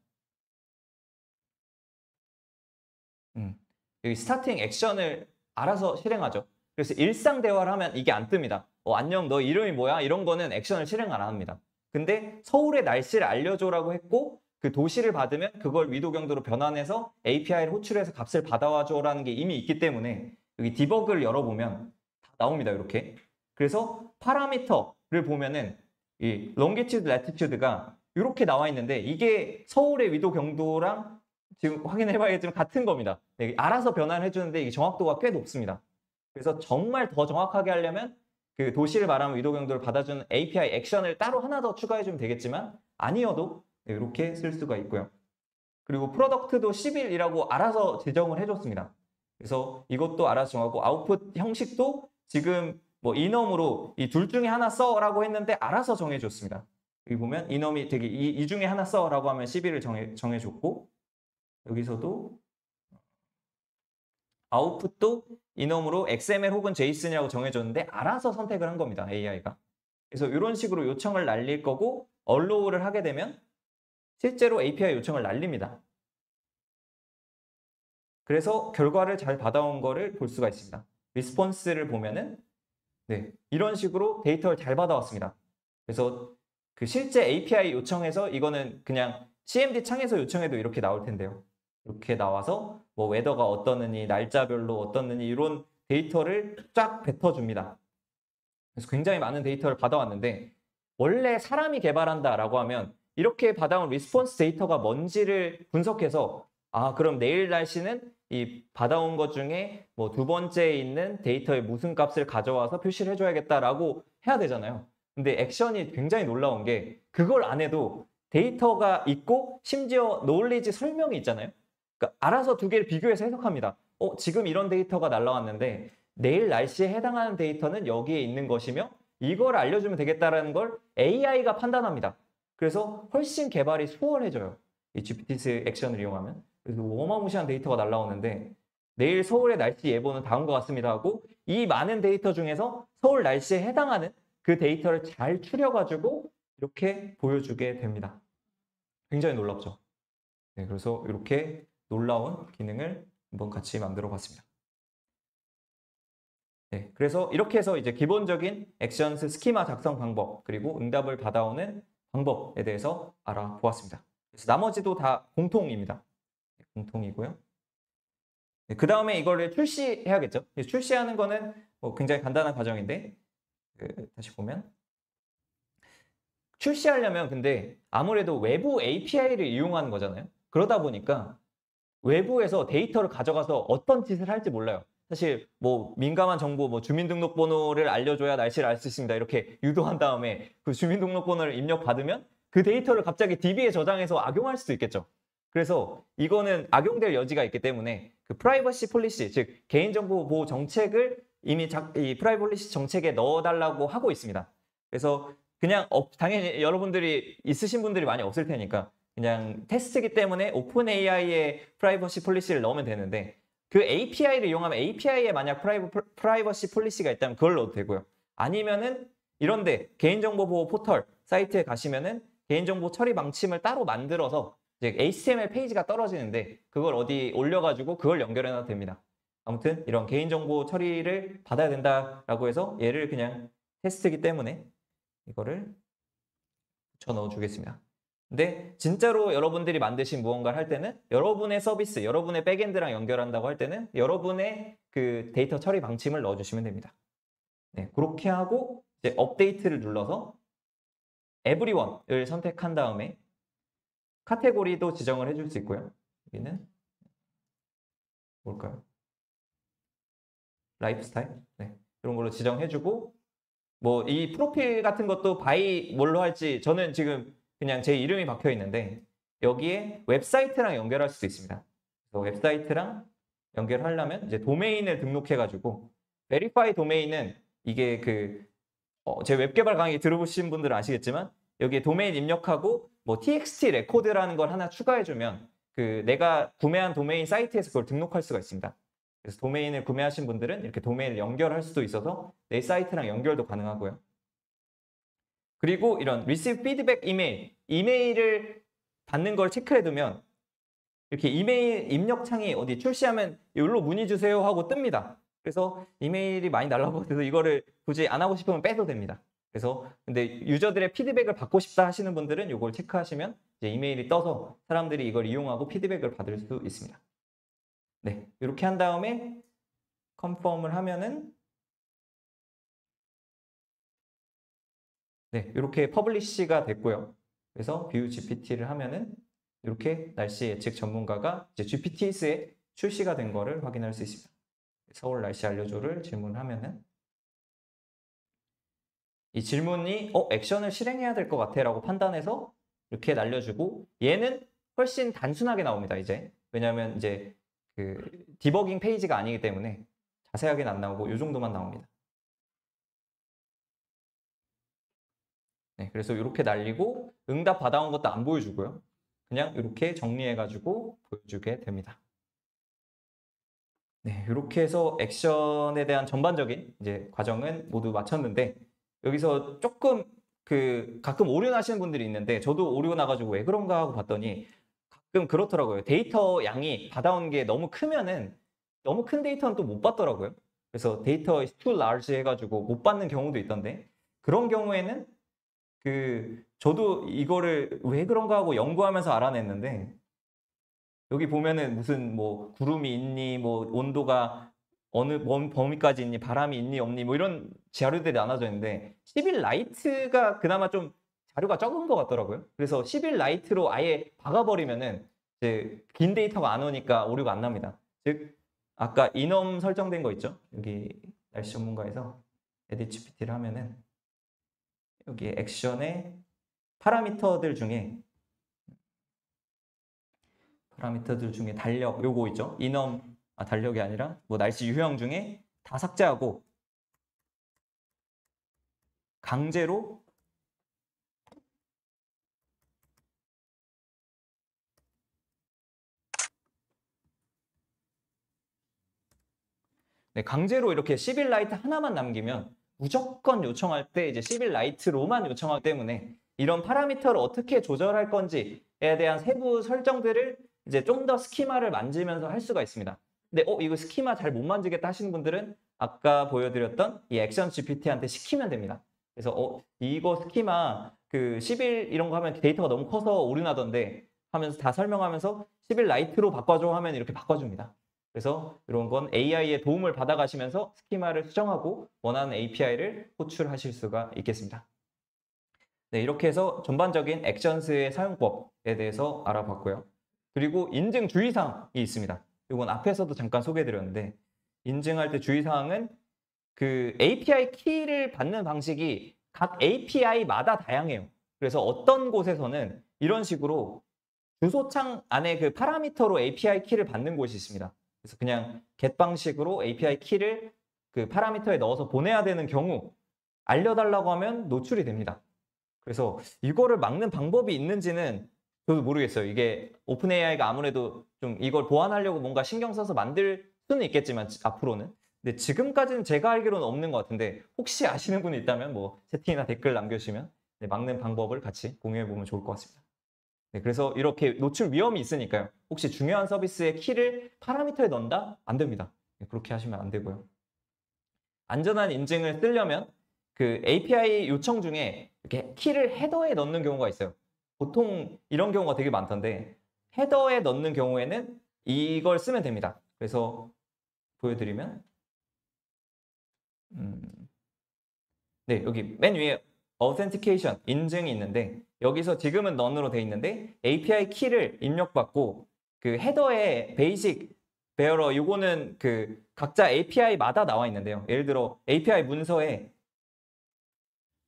여기 스타팅 액션을 알아서 실행하죠. 그래서 일상 대화를 하면 이게 안 뜹니다. 안녕, 너 이름이 뭐야? 이런 거는 액션을 실행 안 합니다. 근데 서울의 날씨를 알려줘라고 했고 그 도시를 받으면 그걸 위도 경도로 변환해서 API를 호출해서 값을 받아와줘라는 게 이미 있기 때문에 여기 디버그를 열어보면 다 나옵니다. 이렇게. 그래서 파라미터를 보면은 이 longitude, latitude가 이렇게 나와 있는데 이게 서울의 위도 경도랑 지금 확인해봐야겠지만 같은 겁니다. 네, 알아서 변환을 해주는데 이게 정확도가 꽤 높습니다. 그래서 정말 더 정확하게 하려면 그 도시를 말하면 위도 경도를 받아주는 API 액션을 따로 하나 더 추가해주면 되겠지만 아니어도 이렇게 쓸 수가 있고요. 그리고 프로덕트도 10일이라고 알아서 지정을 해줬습니다. 그래서 이것도 알아서 정하고 아웃풋 형식도 지금 뭐 이넘으로 이 둘 중에 하나 써라고 했는데 알아서 정해줬습니다. 여기 보면 이넘이 되게 이 중에 하나 써라고 하면 10일을 정해줬고 여기서도 아웃풋도 이넘으로 XML 혹은 JSON이라고 정해줬는데 알아서 선택을 한 겁니다. AI가. 그래서 이런 식으로 요청을 날릴 거고 allow를 하게 되면 실제로 API 요청을 날립니다. 그래서 결과를 잘 받아온 거를 볼 수가 있습니다. 리스폰스를 보면은 네, 이런 식으로 데이터를 잘 받아왔습니다. 그래서 그 실제 API 요청에서 이거는 그냥 CMD 창에서 요청해도 이렇게 나올 텐데요. 이렇게 나와서 뭐 웨더가 어떠느니 날짜별로 어떠느니 이런 데이터를 쫙 뱉어줍니다. 그래서 굉장히 많은 데이터를 받아왔는데 원래 사람이 개발한다라고 하면 이렇게 받아온 리스폰스 데이터가 뭔지를 분석해서 아 그럼 내일 날씨는 이 받아온 것 중에 뭐 두 번째에 있는 데이터의 무슨 값을 가져와서 표시를 해줘야겠다라고 해야 되잖아요. 근데 액션이 굉장히 놀라운 게 그걸 안 해도 데이터가 있고 심지어 노을리지 설명이 있잖아요. 그러니까 알아서 두 개를 비교해서 해석합니다. 지금 이런 데이터가 날라왔는데 내일 날씨에 해당하는 데이터는 여기에 있는 것이며 이걸 알려주면 되겠다라는 걸 AI가 판단합니다. 그래서 훨씬 개발이 수월해져요. 이 GPT 액션을 이용하면. 그래서 어마무시한 데이터가 날라오는데 내일 서울의 날씨 예보는 다음과 같습니다 하고 이 많은 데이터 중에서 서울 날씨에 해당하는 그 데이터를 잘 추려가지고 이렇게 보여주게 됩니다. 굉장히 놀랍죠. 네, 그래서 이렇게 놀라운 기능을 한번 같이 만들어 봤습니다. 네, 그래서 이렇게 해서 이제 기본적인 액션스 스키마 작성 방법 그리고 응답을 받아오는 방법에 대해서 알아보았습니다. 그래서 나머지도 다 공통입니다. 네, 공통이고요. 네, 그 다음에 이거를 출시해야겠죠. 출시하는 거는 뭐 굉장히 간단한 과정인데 다시 보면 출시하려면 근데 아무래도 외부 API를 이용하는 거잖아요. 그러다 보니까 외부에서 데이터를 가져가서 어떤 짓을 할지 몰라요. 사실 뭐 민감한 정보, 뭐 주민등록번호를 알려줘야 날씨를 알 수 있습니다. 이렇게 유도한 다음에 그 주민등록번호를 입력받으면 그 데이터를 갑자기 DB에 저장해서 악용할 수도 있겠죠. 그래서 이거는 악용될 여지가 있기 때문에 그 프라이버시 폴리시, 즉 개인정보 보호 정책을 이미 이 프라이버시 정책에 넣어달라고 하고 있습니다. 그래서 그냥 당연히 여러분들이 있으신 분들이 많이 없을 테니까 그냥 테스트이기 때문에 오픈 AI의 프라이버시 폴리시를 넣으면 되는데 그 API를 이용하면 API에 만약 프라이버시 폴리시가 있다면 그걸 넣어도 되고요. 아니면은 이런데 개인정보 보호 포털 사이트에 가시면은 개인정보 처리 방침을 따로 만들어서 이제 HTML 페이지가 떨어지는데 그걸 어디 올려가지고 그걸 연결해놔도 됩니다. 아무튼 이런 개인정보 처리를 받아야 된다라고 해서 얘를 그냥 테스트이기 때문에 이거를 붙여 넣어 주겠습니다. 근데 진짜로 여러분들이 만드신 무언가를 할 때는 여러분의 서비스, 여러분의 백엔드랑 연결한다고 할 때는 여러분의 그 데이터 처리 방침을 넣어주시면 됩니다. 네, 그렇게 하고 이제 업데이트를 눌러서 everyone을 선택한 다음에 카테고리도 지정을 해줄 수 있고요. 여기는 뭘까요? 라이프스타일? 네, 이런 걸로 지정해주고 뭐 이 프로필 같은 것도 바이 뭘로 할지 저는 지금 그냥 제 이름이 박혀 있는데 여기에 웹사이트랑 연결할 수도 있습니다. 그래서 웹사이트랑 연결하려면 이제 도메인을 등록해가지고 베리파이 도메인은 이게 제 웹개발 강의 들어보신 분들은 아시겠지만 여기에 도메인 입력하고 뭐 txt 레코드라는 걸 하나 추가해주면 그 내가 구매한 도메인 사이트에서 그걸 등록할 수가 있습니다. 그래서 도메인을 구매하신 분들은 이렇게 도메인을 연결할 수도 있어서 내 사이트랑 연결도 가능하고요. 그리고 이런 receive feedback 이메일을 받는 걸 체크해두면 이렇게 이메일 입력창이 어디 출시하면 여기로 문의 주세요 하고 뜹니다. 그래서 이메일이 많이 날라오고 이거를 굳이 안 하고 싶으면 빼도 됩니다. 그래서 근데 유저들의 피드백을 받고 싶다 하시는 분들은 이걸 체크하시면 이제 이메일이 떠서 사람들이 이걸 이용하고 피드백을 받을 수 있습니다. 네, 이렇게 한 다음에 컨펌을 하면은 네, 이렇게 퍼블리시가 됐고요. 그래서 뷰 GPT를 하면은 이렇게 날씨 예측 전문가가 이제 GPTS에 출시가 된 거를 확인할 수 있습니다. 서울 날씨 알려줘를 질문하면은 이 질문이 액션을 실행해야 될 것 같아 라고 판단해서 이렇게 날려주고 얘는 훨씬 단순하게 나옵니다. 이제 왜냐하면 이제 그 디버깅 페이지가 아니기 때문에 자세하게는 안 나오고 이 정도만 나옵니다. 네, 그래서 이렇게 날리고 응답 받아온 것도 안 보여주고요. 그냥 이렇게 정리해가지고 보여주게 됩니다. 네, 이렇게 해서 액션에 대한 전반적인 이제 과정은 모두 마쳤는데 여기서 조금 가끔 오류 나시는 분들이 있는데 저도 오류 나가지고 왜 그런가 하고 봤더니 가끔 그렇더라고요. 데이터 양이 받아온 게 너무 크면은 너무 큰 데이터는 또 못 받더라고요. 그래서 데이터 is too large 해가지고 못 받는 경우도 있던데 그런 경우에는 저도 이거를 왜 그런가 하고 연구하면서 알아냈는데 여기 보면은 무슨 뭐 구름이 있니, 뭐 온도가 어느 범위까지 있니, 바람이 있니 없니 뭐 이런 자료들이 나눠져 있는데 11 라이트가 그나마 좀 자료가 적은 것 같더라고요. 그래서 11 라이트로 아예 박아버리면은 이제 긴 데이터가 안 오니까 오류가 안 납니다. 즉 아까 인엄 설정된 거 있죠? 여기 날씨 전문가에서 에딧 GPT를 하면은 여기 액션의 파라미터들 중에 달력 요거 있죠? 달력이 아니라 뭐 날씨 유형 중에 다 삭제하고 강제로 강제로 이렇게 11 라이트 하나만 남기면 무조건 요청할 때 이제 11 라이트로만 요청하기 때문에 이런 파라미터를 어떻게 조절할 건지에 대한 세부 설정들을 이제 좀 더 스키마를 만지면서 할 수가 있습니다. 근데 이거 스키마 잘 못 만지겠다 하시는 분들은 아까 보여드렸던 이 액션 GPT한테 시키면 됩니다. 그래서 이거 스키마 11 이런 거 하면 데이터가 너무 커서 오류 나던데 하면서 다 설명하면서 11 라이트로 바꿔줘 하면 이렇게 바꿔줍니다. 그래서 이런 건 AI의 도움을 받아가시면서 스키마를 수정하고 원하는 API를 호출하실 수가 있겠습니다. 네, 이렇게 해서 전반적인 액션스의 사용법에 대해서 알아봤고요. 그리고 인증 주의사항이 있습니다. 이건 앞에서도 잠깐 소개해드렸는데 인증할 때 주의사항은 API 키를 받는 방식이 각 API마다 다양해요. 그래서 어떤 곳에서는 이런 식으로 주소창 안에 파라미터로 API 키를 받는 곳이 있습니다. 그래서 그냥 get 방식으로 API 키를 파라미터에 넣어서 보내야 되는 경우 알려달라고 하면 노출이 됩니다. 그래서 이거를 막는 방법이 있는지는 저도 모르겠어요. 이게 오픈 AI가 아무래도 좀 이걸 보완하려고 뭔가 신경 써서 만들 수는 있겠지만 앞으로는. 근데 지금까지는 제가 알기로는 없는 것 같은데 혹시 아시는 분이 있다면 뭐 채팅이나 댓글 남겨주시면 막는 방법을 같이 공유해보면 좋을 것 같습니다. 네, 그래서 이렇게 노출 위험이 있으니까요. 혹시 중요한 서비스의 키를 파라미터에 넣는다? 안 됩니다. 네, 그렇게 하시면 안 되고요. 안전한 인증을 쓰려면 API 요청 중에 이렇게 키를 헤더에 넣는 경우가 있어요. 보통 이런 경우가 되게 많던데 헤더에 넣는 경우에는 이걸 쓰면 됩니다. 그래서 보여드리면 네, 여기 맨 위에 authentication, 인증이 있는데 여기서 지금은 none으로 돼 있는데 API 키를 입력받고 헤더에 basic bearer 요거는 각자 API마다 나와 있는데요. 예를 들어 API 문서에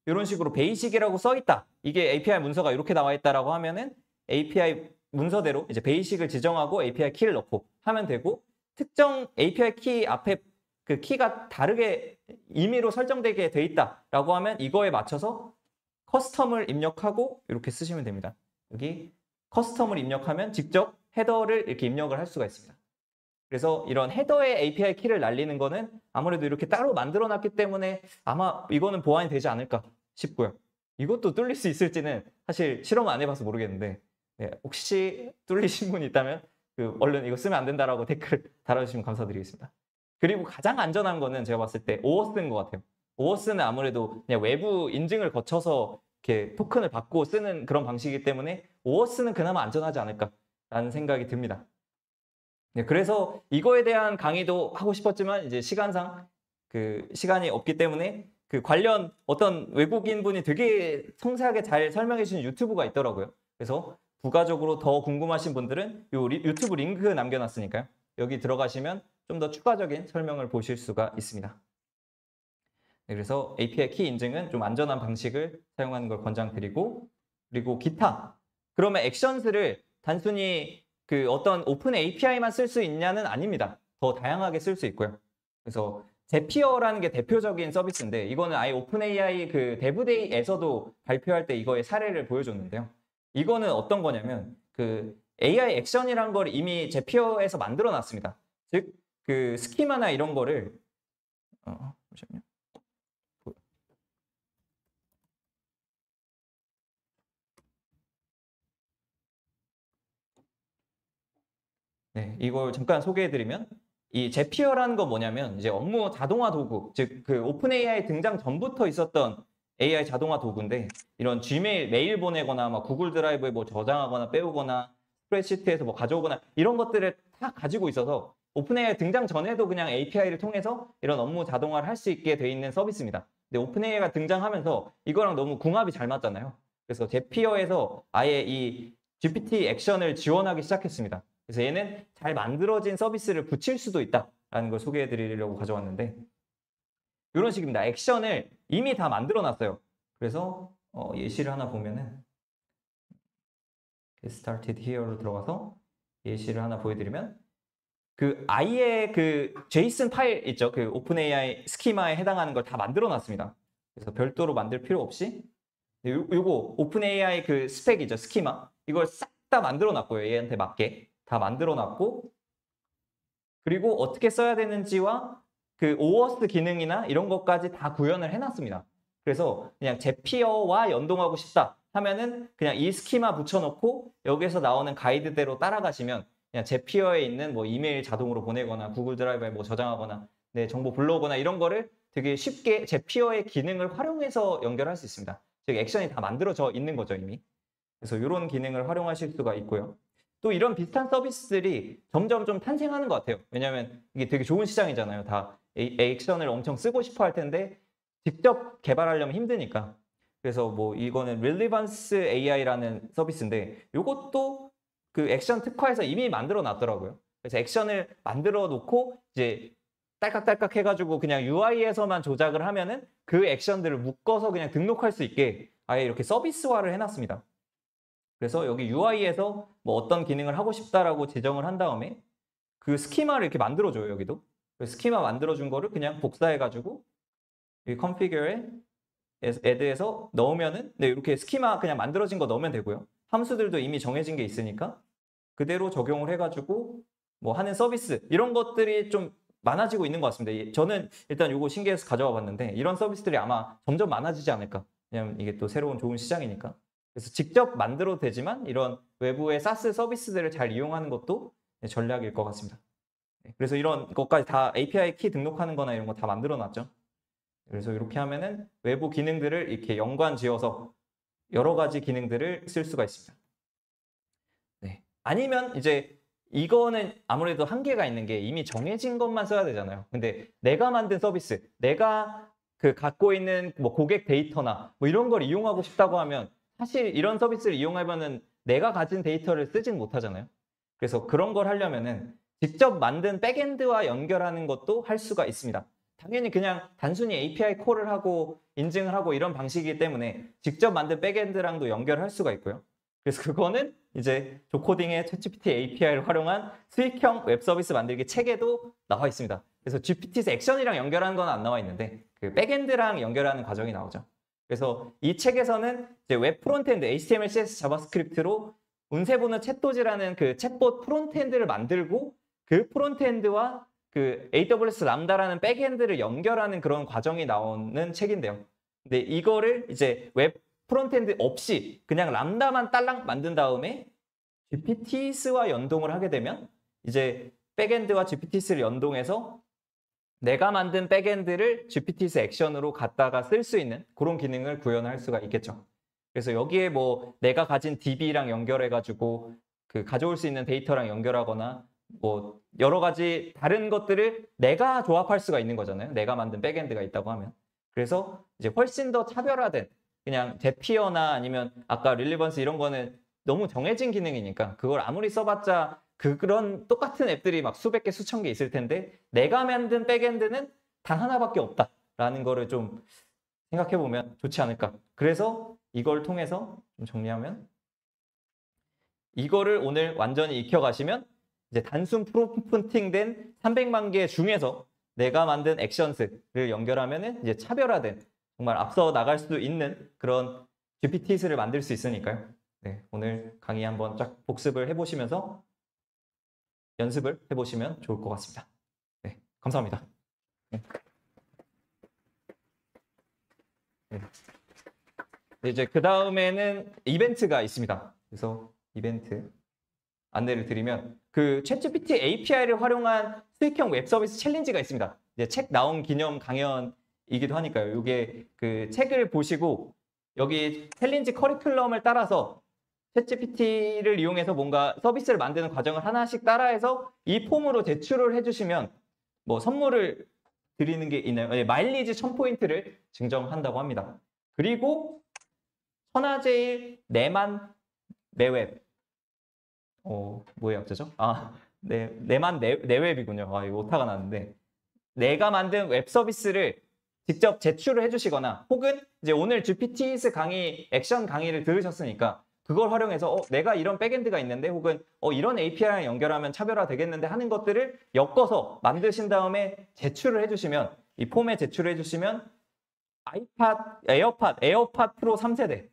이런 식으로 베이식이라고 써 있다. 이게 API 문서가 이렇게 나와 있다라고 하면은 API 문서대로 이제 베이식을 지정하고 API 키를 넣고 하면 되고 특정 API 키 앞에 키가 다르게 임의로 설정되게 돼 있다라고 하면 이거에 맞춰서 커스텀을 입력하고 이렇게 쓰시면 됩니다. 여기 커스텀을 입력하면 직접 헤더를 이렇게 입력을 할 수가 있습니다. 그래서 이런 헤더의 API 키를 날리는 거는 아무래도 이렇게 따로 만들어 놨기 때문에 아마 이거는 보완이 되지 않을까 싶고요. 이것도 뚫릴 수 있을지는 사실 실험 안 해봐서 모르겠는데 네, 혹시 뚫리신 분이 있다면 얼른 이거 쓰면 안 된다라고 댓글 달아주시면 감사드리겠습니다. 그리고 가장 안전한 거는 제가 봤을 때 오어스인 것 같아요. 오어스는 아무래도 그냥 외부 인증을 거쳐서 이렇게 토큰을 받고 쓰는 그런 방식이기 때문에 오어스는 그나마 안전하지 않을까라는 생각이 듭니다. 네, 그래서 이거에 대한 강의도 하고 싶었지만 이제 시간상 시간이 없기 때문에 관련 어떤 외국인 분이 되게 상세하게 잘 설명해 주신 유튜브가 있더라고요. 그래서 부가적으로 더 궁금하신 분들은 요 유튜브 링크 남겨놨으니까요. 여기 들어가시면 좀 좀 더 추가적인 설명을 보실 수가 있습니다. 네, 그래서 API 키 인증은 좀 안전한 방식을 사용하는 걸 권장드리고, 그리고 기타. 그러면 액션스를 단순히 그 어떤 오픈 API만 쓸 수 있냐는 아닙니다. 더 다양하게 쓸 수 있고요. 그래서 제피어라는 게 대표적인 서비스인데, 이거는 아예 오픈 AI 그 데브데이에서도 발표할 때 이거의 사례를 보여줬는데요. 이거는 어떤 거냐면 그 AI 액션이란 걸 이미 제피어에서 만들어 놨습니다. 즉 그 스키마나 이런 거를 잠시만요. 네, 이걸 잠깐 소개해드리면 이 제피어라는 건 뭐냐면 이제 업무 자동화 도구, 즉 그 오픈 AI 등장 전부터 있었던 AI 자동화 도구인데, 이런 Gmail 메일 보내거나 막 구글 드라이브에 뭐 저장하거나 빼오거나 스프레드시트에서 뭐 가져오거나 이런 것들을 다 가지고 있어서 오픈 AI 등장 전에도 그냥 API를 통해서 이런 업무 자동화를 할 수 있게 돼 있는 서비스입니다. 근데 오픈 AI가 등장하면서 이거랑 너무 궁합이 잘 맞잖아요. 그래서 제피어에서 아예 이 GPT 액션을 지원하기 시작했습니다. 그래서 얘는 잘 만들어진 서비스를 붙일 수도 있다라는 걸 소개해 드리려고 가져왔는데, 이런 식입니다. 액션을 이미 다 만들어 놨어요. 그래서 예시를 하나 보면은 started here로 들어가서 예시를 하나 보여드리면, 그 아예 그 JSON 파일 있죠. 그 오픈AI 스키마에 해당하는 걸 다 만들어 놨습니다. 그래서 별도로 만들 필요 없이 요거 오픈AI 그 스펙이죠. 스키마. 이걸 싹 다 만들어 놨고요. 얘한테 맞게 다 만들어 놨고, 그리고 어떻게 써야 되는지와 그 오워스 기능이나 이런 것까지 다 구현을 해놨습니다. 그래서 그냥 제피어와 연동하고 싶다 하면은 그냥 이 스키마 붙여놓고 여기서 나오는 가이드대로 따라가시면 그냥 제피어에 있는 뭐 이메일 자동으로 보내거나 구글 드라이브에 뭐 저장하거나 내 정보 불러오거나 이런 거를 되게 쉽게 제피어의 기능을 활용해서 연결할 수 있습니다. 즉 액션이 다 만들어져 있는 거죠, 이미. 그래서 이런 기능을 활용하실 수가 있고요. 또 이런 비슷한 서비스들이 점점 좀 탄생하는 것 같아요. 왜냐하면 이게 되게 좋은 시장이잖아요. 다 액션을 엄청 쓰고 싶어 할 텐데 직접 개발하려면 힘드니까. 그래서 뭐 이거는 Relevance AI라는 서비스인데 이것도 그 액션 특화해서 이미 만들어 놨더라고요. 그래서 액션을 만들어 놓고 이제 딸깍딸깍 해가지고 그냥 UI에서만 조작을 하면은 그 액션들을 묶어서 그냥 등록할 수 있게 아예 이렇게 서비스화를 해놨습니다. 그래서 여기 UI에서 뭐 어떤 기능을 하고 싶다라고 지정을 한 다음에 그 스키마를 이렇게 만들어줘요, 여기도. 그 스키마 만들어준 거를 그냥 복사해가지고 이 configure에 add에서 넣으면은 네, 이렇게 스키마 그냥 만들어진 거 넣으면 되고요. 함수들도 이미 정해진 게 있으니까 그대로 적용을 해가지고 뭐 하는 서비스 이런 것들이 좀 많아지고 있는 것 같습니다. 저는 일단 이거 신기해서 가져와 봤는데 이런 서비스들이 아마 점점 많아지지 않을까. 왜냐면 이게 또 새로운 좋은 시장이니까. 그래서 직접 만들어도 되지만 이런 외부의 사스 서비스들을 잘 이용하는 것도 전략일 것 같습니다. 그래서 이런 것까지 다 API 키 등록하는 거나 이런 거 다 만들어 놨죠. 그래서 이렇게 하면은 외부 기능들을 이렇게 연관 지어서 여러 가지 기능들을 쓸 수가 있습니다. 네. 아니면 이제 이거는 아무래도 한계가 있는 게 이미 정해진 것만 써야 되잖아요. 근데 내가 만든 서비스, 내가 그 갖고 있는 뭐 고객 데이터나 뭐 이런 걸 이용하고 싶다고 하면 사실 이런 서비스를 이용하면은 내가 가진 데이터를 쓰진 못하잖아요. 그래서 그런 걸 하려면은 직접 만든 백엔드와 연결하는 것도 할 수가 있습니다. 당연히 그냥 단순히 API 콜을 하고 인증을 하고 이런 방식이기 때문에 직접 만든 백엔드랑도 연결할 수가 있고요. 그래서 그거는 이제 조코딩의 챗GPT API를 활용한 수익형 웹 서비스 만들기 책에도 나와 있습니다. 그래서 GPT에서 액션이랑 연결하는 건 안 나와 있는데 그 백엔드랑 연결하는 과정이 나오죠. 그래서 이 책에서는 이제 웹 프론트엔드 HTML, CSS, 자바스크립트로 운세 보는 챗도지라는 그 챗봇 프론트엔드를 만들고 그 프론트엔드와 그 AWS 람다라는 백엔드를 연결하는 그런 과정이 나오는 책인데요. 근데 이거를 이제 웹 프론트엔드 없이 그냥 람다만 딸랑 만든 다음에 GPTs와 연동을 하게 되면 이제 백엔드와 GPTs를 연동해서 내가 만든 백엔드를 GPTs 액션으로 갖다가 쓸 수 있는 그런 기능을 구현할 수가 있겠죠. 그래서 여기에 뭐 내가 가진 DB랑 연결해가지고 그 가져올 수 있는 데이터랑 연결하거나 뭐 여러 가지 다른 것들을 내가 조합할 수가 있는 거잖아요. 내가 만든 백엔드가 있다고 하면. 그래서 이제 훨씬 더 차별화된 그냥 제피어나 아니면 아까 릴리번스 이런 거는 너무 정해진 기능이니까 그걸 아무리 써봤자 그런 똑같은 앱들이 막 수백 개, 수천 개 있을 텐데 내가 만든 백엔드는 단 하나밖에 없다라는 거를 좀 생각해 보면 좋지 않을까. 그래서 이걸 통해서 좀 정리하면 이거를 오늘 완전히 익혀가시면 이제 단순 프롬프팅된 300만 개 중에서 내가 만든 액션스를 연결하면은 이제 차별화된 정말 앞서 나갈 수 있는 그런 GPT를 만들 수 있으니까요. 네, 오늘 강의 한번 쫙 복습을 해보시면서 연습을 해보시면 좋을 것 같습니다. 네, 감사합니다. 네. 이제 그 다음에는 이벤트가 있습니다. 그래서 이벤트 안내를 드리면 그 챗GPT API를 활용한 수익형 웹 서비스 챌린지가 있습니다. 이제 책 나온 기념 강연이기도 하니까요. 이게 그 책을 보시고 여기 챌린지 커리큘럼을 따라서 챗GPT를 이용해서 뭔가 서비스를 만드는 과정을 하나씩 따라해서 이 폼으로 제출을 해주시면 뭐 선물을 드리는 게 있나요? 네, 마일리지 1000포인트를 증정한다고 합니다. 그리고 천하제일 내만 내웹 뭐의 약자죠? 내만 내웹이군요. 이거 오타가 났는데 내가 만든 웹 서비스를 직접 제출을 해주시거나 혹은 이제 오늘 GPTs 강의 액션 강의를 들으셨으니까 그걸 활용해서 내가 이런 백엔드가 있는데 혹은 이런 API랑 연결하면 차별화 되겠는데 하는 것들을 엮어서 만드신 다음에 제출을 해주시면 이 폼에 제출을 해주시면 에어팟 프로 3세대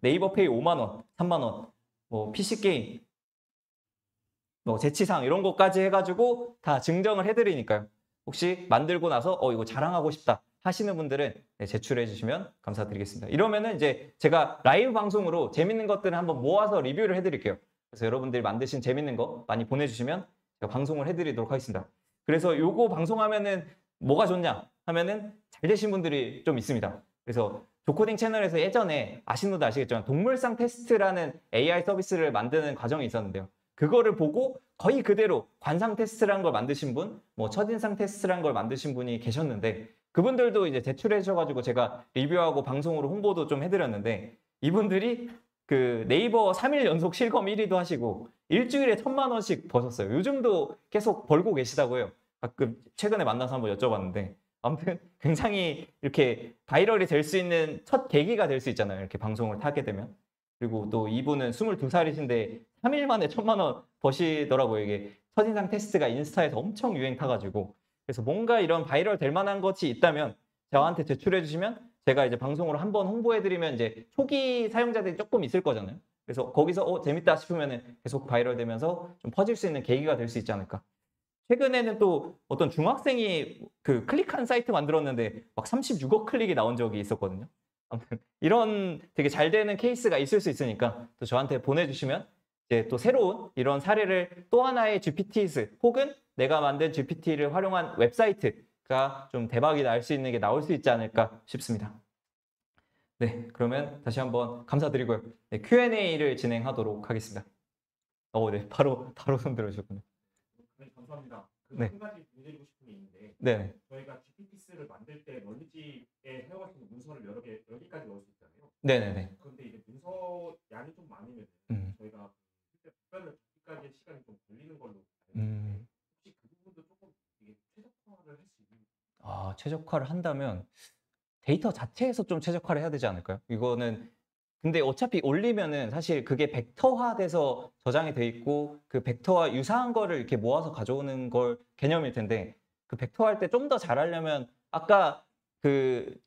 네이버 페이 5만 원, 3만 원, 뭐 PC 게임, 뭐 재치상 이런 것까지 해가지고 다 증정을 해드리니까요. 혹시 만들고 나서 이거 자랑하고 싶다 하시는 분들은 제출해 주시면 감사드리겠습니다. 이러면은 이제 제가 라이브 방송으로 재밌는 것들을 한번 모아서 리뷰를 해드릴게요. 그래서 여러분들이 만드신 재밌는 거 많이 보내주시면 제가 방송을 해드리도록 하겠습니다. 그래서 요거 방송하면은 뭐가 좋냐 하면은 잘 되신 분들이 좀 있습니다. 그래서 조코딩 채널에서 예전에 아시는 분도 아시겠지만 동물상 테스트라는 AI 서비스를 만드는 과정이 있었는데요. 그거를 보고 거의 그대로 관상 테스트라는 걸 만드신 분, 뭐 첫인상 테스트라는 걸 만드신 분이 계셨는데 그분들도 이제 제출해 주셔가지고 제가 리뷰하고 방송으로 홍보도 좀 해드렸는데 이분들이 그 네이버 3일 연속 실검 1위도 하시고 일주일에 1000만 원씩 버셨어요. 요즘도 계속 벌고 계시다고요. 가끔 최근에 만나서 한번 여쭤봤는데 아무튼 굉장히 이렇게 바이럴이 될 수 있는 첫 계기가 될 수 있잖아요. 이렇게 방송을 타게 되면. 그리고 또 이분은 22살이신데 3일 만에 1000만 원 버시더라고요. 이게 첫인상 테스트가 인스타에서 엄청 유행 타가지고. 그래서 뭔가 이런 바이럴 될 만한 것이 있다면 저한테 제출해 주시면 제가 이제 방송으로 한번 홍보해드리면 이제 초기 사용자들이 조금 있을 거잖아요. 그래서 거기서 재밌다 싶으면 계속 바이럴 되면서 좀 퍼질 수 있는 계기가 될 수 있지 않을까. 최근에는 또 어떤 중학생이 그 클릭한 사이트 만들었는데 막 36억 클릭이 나온 적이 있었거든요. 아무튼 이런 되게 잘 되는 케이스가 있을 수 있으니까 또 저한테 보내주시면 이제 또 새로운 이런 사례를 또 하나의 GPTs 혹은 내가 만든 GPT를 활용한 웹사이트가 좀 대박이 날 수 있는 게 나올 수 있지 않을까 싶습니다. 네, 그러면 다시 한번 감사드리고요. 네, Q&A를 진행하도록 하겠습니다. 네, 바로 손 들어주셨군요. 네, 감사합니다. 네. 한 가지 드리고 싶은 게 있는데 네. 저희가 GPT를 만들 때 널리지에 사용할 수 있는 문서를 여기까지 넣을 수 있잖아요. 네네네. 그런데 이제 문서 양이 좀 많으면 저희가 실제 답변을 듣기까지 시간이 좀 걸리는 걸로 알고 혹시 그 부분도 조금 이게 최적화를 할 수 있는? 최적화를 한다면 데이터 자체에서 좀 최적화를 해야 되지 않을까요? 이거는 근데 어차피 올리면은 사실 그게 벡터화돼서 저장이 돼 있고 그 벡터와 유사한 거를 이렇게 모아서 가져오는 걸 개념일 텐데 그 벡터화할 때 좀 더 잘하려면 아까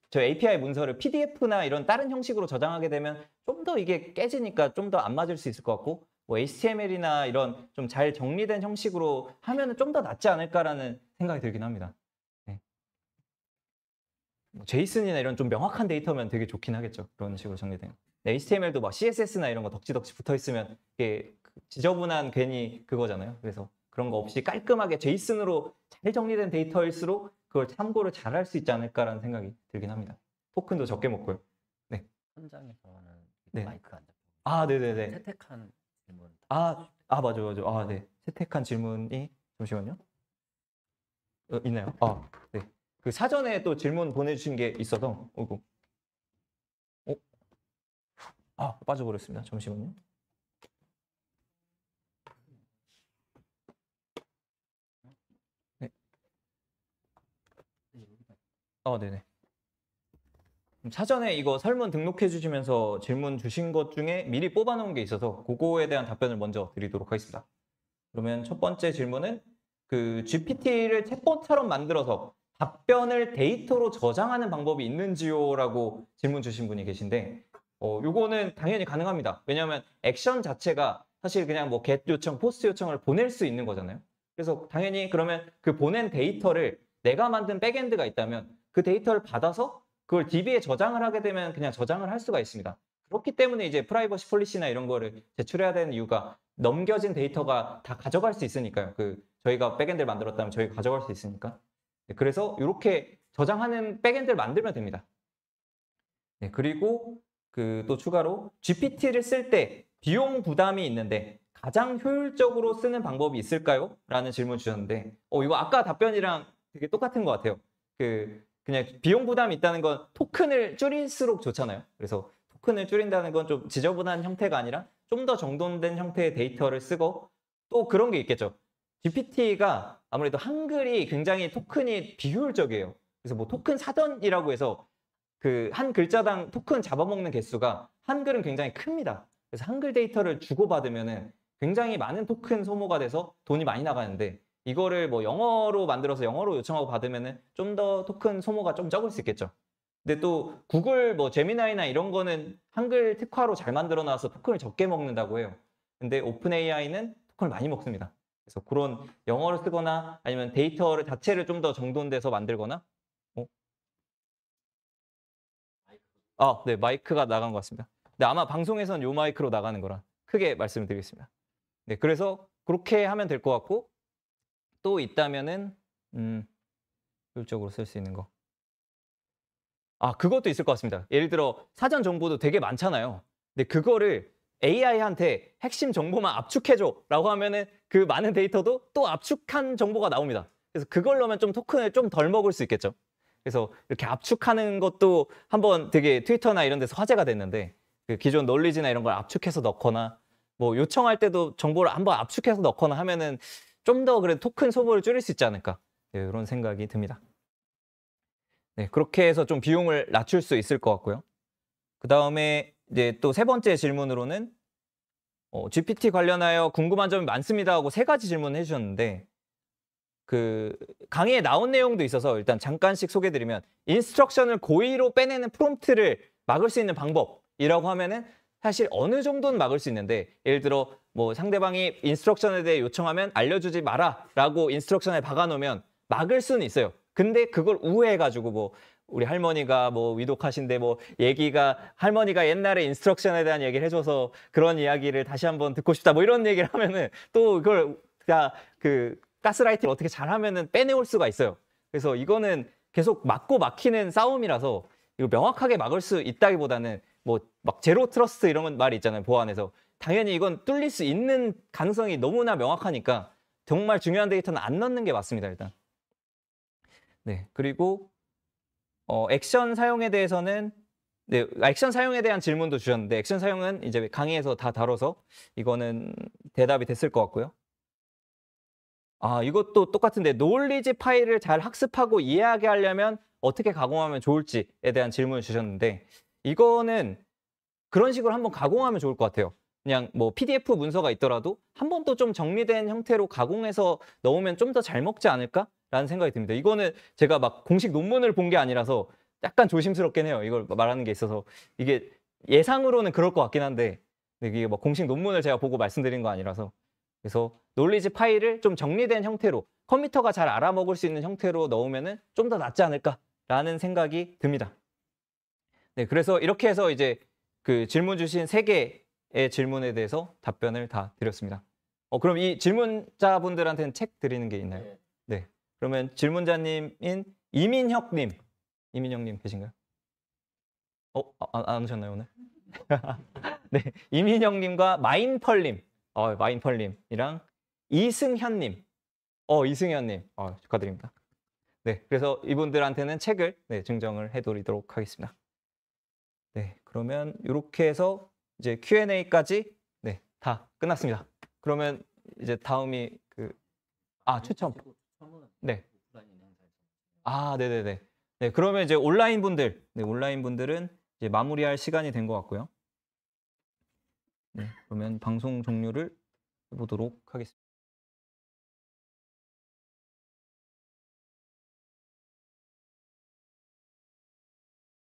저 API 문서를 PDF나 이런 다른 형식으로 저장하게 되면 좀 더 이게 깨지니까 좀 더 안 맞을 수 있을 것 같고 뭐 HTML이나 이런 좀 잘 정리된 형식으로 하면은 좀 더 낫지 않을까라는 생각이 들긴 합니다. 네. 뭐 제이슨이나 이런 좀 명확한 데이터면 되게 좋긴 하겠죠. 그런 식으로 정리된. HTML도 막 CSS나 이런 거 덕지덕지 붙어 있으면 이게 지저분한 괜히 그거잖아요. 그래서 그런 거 없이 깔끔하게 제이슨으로 잘 정리된 데이터일수록 그걸 참고를 잘 할 수 있지 않을까라는 생각이 들긴 합니다. 토큰도 적게 먹고요. 네. 현장에서는 네. 마이크가 안 잡혀. 네네네. 채택한 질문. 맞아. 네. 채택한 질문이 잠시만요. 있나요? 네. 그 사전에 또 질문 보내주신 게 있어서, 빠져버렸습니다. 잠시만요. 네네. 사전에 이거 설문 등록해 주시면서 질문 주신 것 중에 미리 뽑아 놓은 게 있어서 그거에 대한 답변을 먼저 드리도록 하겠습니다. 그러면 첫 번째 질문은 그 GPT를 챗봇처럼 만들어서 답변을 데이터로 저장하는 방법이 있는지요라고 질문 주신 분이 계신데 요거는 당연히 가능합니다. 왜냐하면 액션 자체가 사실 그냥 뭐 get 요청, 포스트 요청을 보낼 수 있는 거잖아요. 그래서 당연히 그러면 그 보낸 데이터를 내가 만든 백엔드가 있다면 그 데이터를 받아서 그걸 DB에 저장을 하게 되면 그냥 저장을 할 수가 있습니다. 그렇기 때문에 이제 프라이버시 폴리시나 이런 거를 제출해야 되는 이유가 넘겨진 데이터가 다 가져갈 수 있으니까요. 저희가 백엔드를 만들었다면 저희가 가져갈 수 있으니까. 네, 그래서 이렇게 저장하는 백엔드를 만들면 됩니다. 네, 그리고 또 추가로 GPT를 쓸 때 비용 부담이 있는데 가장 효율적으로 쓰는 방법이 있을까요? 라는 질문 주셨는데 이거 아까 답변이랑 되게 똑같은 것 같아요. 그냥 비용 부담이 있다는 건 토큰을 줄일수록 좋잖아요. 그래서 토큰을 줄인다는 건 좀 지저분한 형태가 아니라 좀 더 정돈된 형태의 데이터를 쓰고 또 그런 게 있겠죠. GPT가 아무래도 한글이 굉장히 토큰이 비효율적이에요. 그래서 뭐 토큰 사전이라고 해서 한 글자당 토큰 잡아먹는 개수가 한글은 굉장히 큽니다. 그래서 한글 데이터를 주고받으면은 굉장히 많은 토큰 소모가 돼서 돈이 많이 나가는데 이거를 뭐 영어로 만들어서 영어로 요청하고 받으면은 좀 더 토큰 소모가 좀 적을 수 있겠죠. 근데 또 구글 뭐 제미나이나 이런 거는 한글 특화로 잘 만들어 놔서 토큰을 적게 먹는다고 해요. 근데 오픈 AI는 토큰을 많이 먹습니다. 그래서 그런 영어로 쓰거나 아니면 데이터를 자체를 좀 더 정돈돼서 만들거나 네, 마이크가 나간 것 같습니다. 근데 아마 방송에서는 요 마이크로 나가는 거라 크게 말씀을 드리겠습니다. 네, 그래서 그렇게 하면 될 것 같고 또 있다면은 효율적으로 쓸 수 있는 거. 그것도 있을 것 같습니다. 예를 들어 사전 정보도 되게 많잖아요. 근데 그거를 AI한테 핵심 정보만 압축해줘라고 하면은 그 많은 데이터도 또 압축한 정보가 나옵니다. 그래서 그걸 넣으면 좀 토큰을 좀 덜 먹을 수 있겠죠. 그래서 이렇게 압축하는 것도 한번 되게 트위터나 이런 데서 화제가 됐는데 기존 논리지나 이런 걸 압축해서 넣거나 뭐 요청할 때도 정보를 한번 압축해서 넣거나 하면은 좀 더 그래도 토큰 소모를 줄일 수 있지 않을까 이런 생각이 듭니다. 네, 그렇게 해서 좀 비용을 낮출 수 있을 것 같고요. 그 다음에 이제 또 세 번째 질문으로는 GPT 관련하여 궁금한 점이 많습니다 하고 3가지 질문을 해주셨는데 강의에 나온 내용도 있어서 일단 잠깐씩 소개해드리면 인스트럭션을 고의로 빼내는 프롬프트를 막을 수 있는 방법이라고 하면은 사실 어느 정도는 막을 수 있는데 예를 들어 뭐 상대방이 인스트럭션에 대해 요청하면 알려주지 마라 라고 인스트럭션에 박아놓으면 막을 수는 있어요. 근데 그걸 우회해가지고 뭐 우리 할머니가 뭐 위독하신데 뭐 할머니가 옛날에 인스트럭션에 대한 얘기를 해줘서 그런 이야기를 다시 한번 듣고 싶다 뭐 이런 얘기를 하면은 또 그걸 다 가스라이팅을 어떻게 잘하면은 빼내올 수가 있어요. 그래서 이거는 계속 막고 막히는 싸움이라서 이거 명확하게 막을 수 있다기보다는 뭐 막 제로 트러스트 이런 말이 있잖아요. 보안에서. 당연히 이건 뚫릴 수 있는 가능성이 너무나 명확하니까 정말 중요한 데이터는 안 넣는 게 맞습니다. 일단. 네, 그리고 액션 사용에 대해서는 액션 사용에 대한 질문도 주셨는데 액션 사용은 이제 강의에서 다 다뤄서 이거는 대답이 됐을 것 같고요. 이것도 똑같은데 노을리지 파일을 잘 학습하고 이해하게 하려면 어떻게 가공하면 좋을지에 대한 질문을 주셨는데 이거는 그런 식으로 한번 가공하면 좋을 것 같아요. 그냥 뭐 PDF 문서가 있더라도 한 번 또 좀 정리된 형태로 가공해서 넣으면 좀 더 잘 먹지 않을까라는 생각이 듭니다. 이거는 제가 막 공식 논문을 본 게 아니라서 약간 조심스럽긴 해요. 이걸 말하는 게 있어서 이게 예상으로는 그럴 것 같긴 한데 이게 뭐 공식 논문을 제가 보고 말씀드린 거 아니라서 그래서 논리지 파일을 좀 정리된 형태로 컴퓨터가 잘 알아먹을 수 있는 형태로 넣으면은 좀 더 낫지 않을까라는 생각이 듭니다. 네, 그래서 이렇게 해서 이제 질문 주신 3개의 질문에 대해서 답변을 다 드렸습니다. 그럼 이 질문자분들한테는 책 드리는 게 있나요? 네. 그러면 질문자님인 이민혁님 계신가요? 안 오셨나요, 오늘? 네, 이민혁님과 마인펄님이랑 이승현님, 축하드립니다. 네, 그래서 이분들한테는 책을 증정을 해드리도록 하겠습니다. 네, 그러면 이렇게 해서 이제 Q&A까지 다 끝났습니다. 그러면 이제 다음이 추첨. 네. 네네네. 네, 그러면 이제 온라인 분들, 네, 온라인 분들은 이제 마무리할 시간이 된 것 같고요. 네, 그러면 방송 종료를 해보도록 하겠습니다.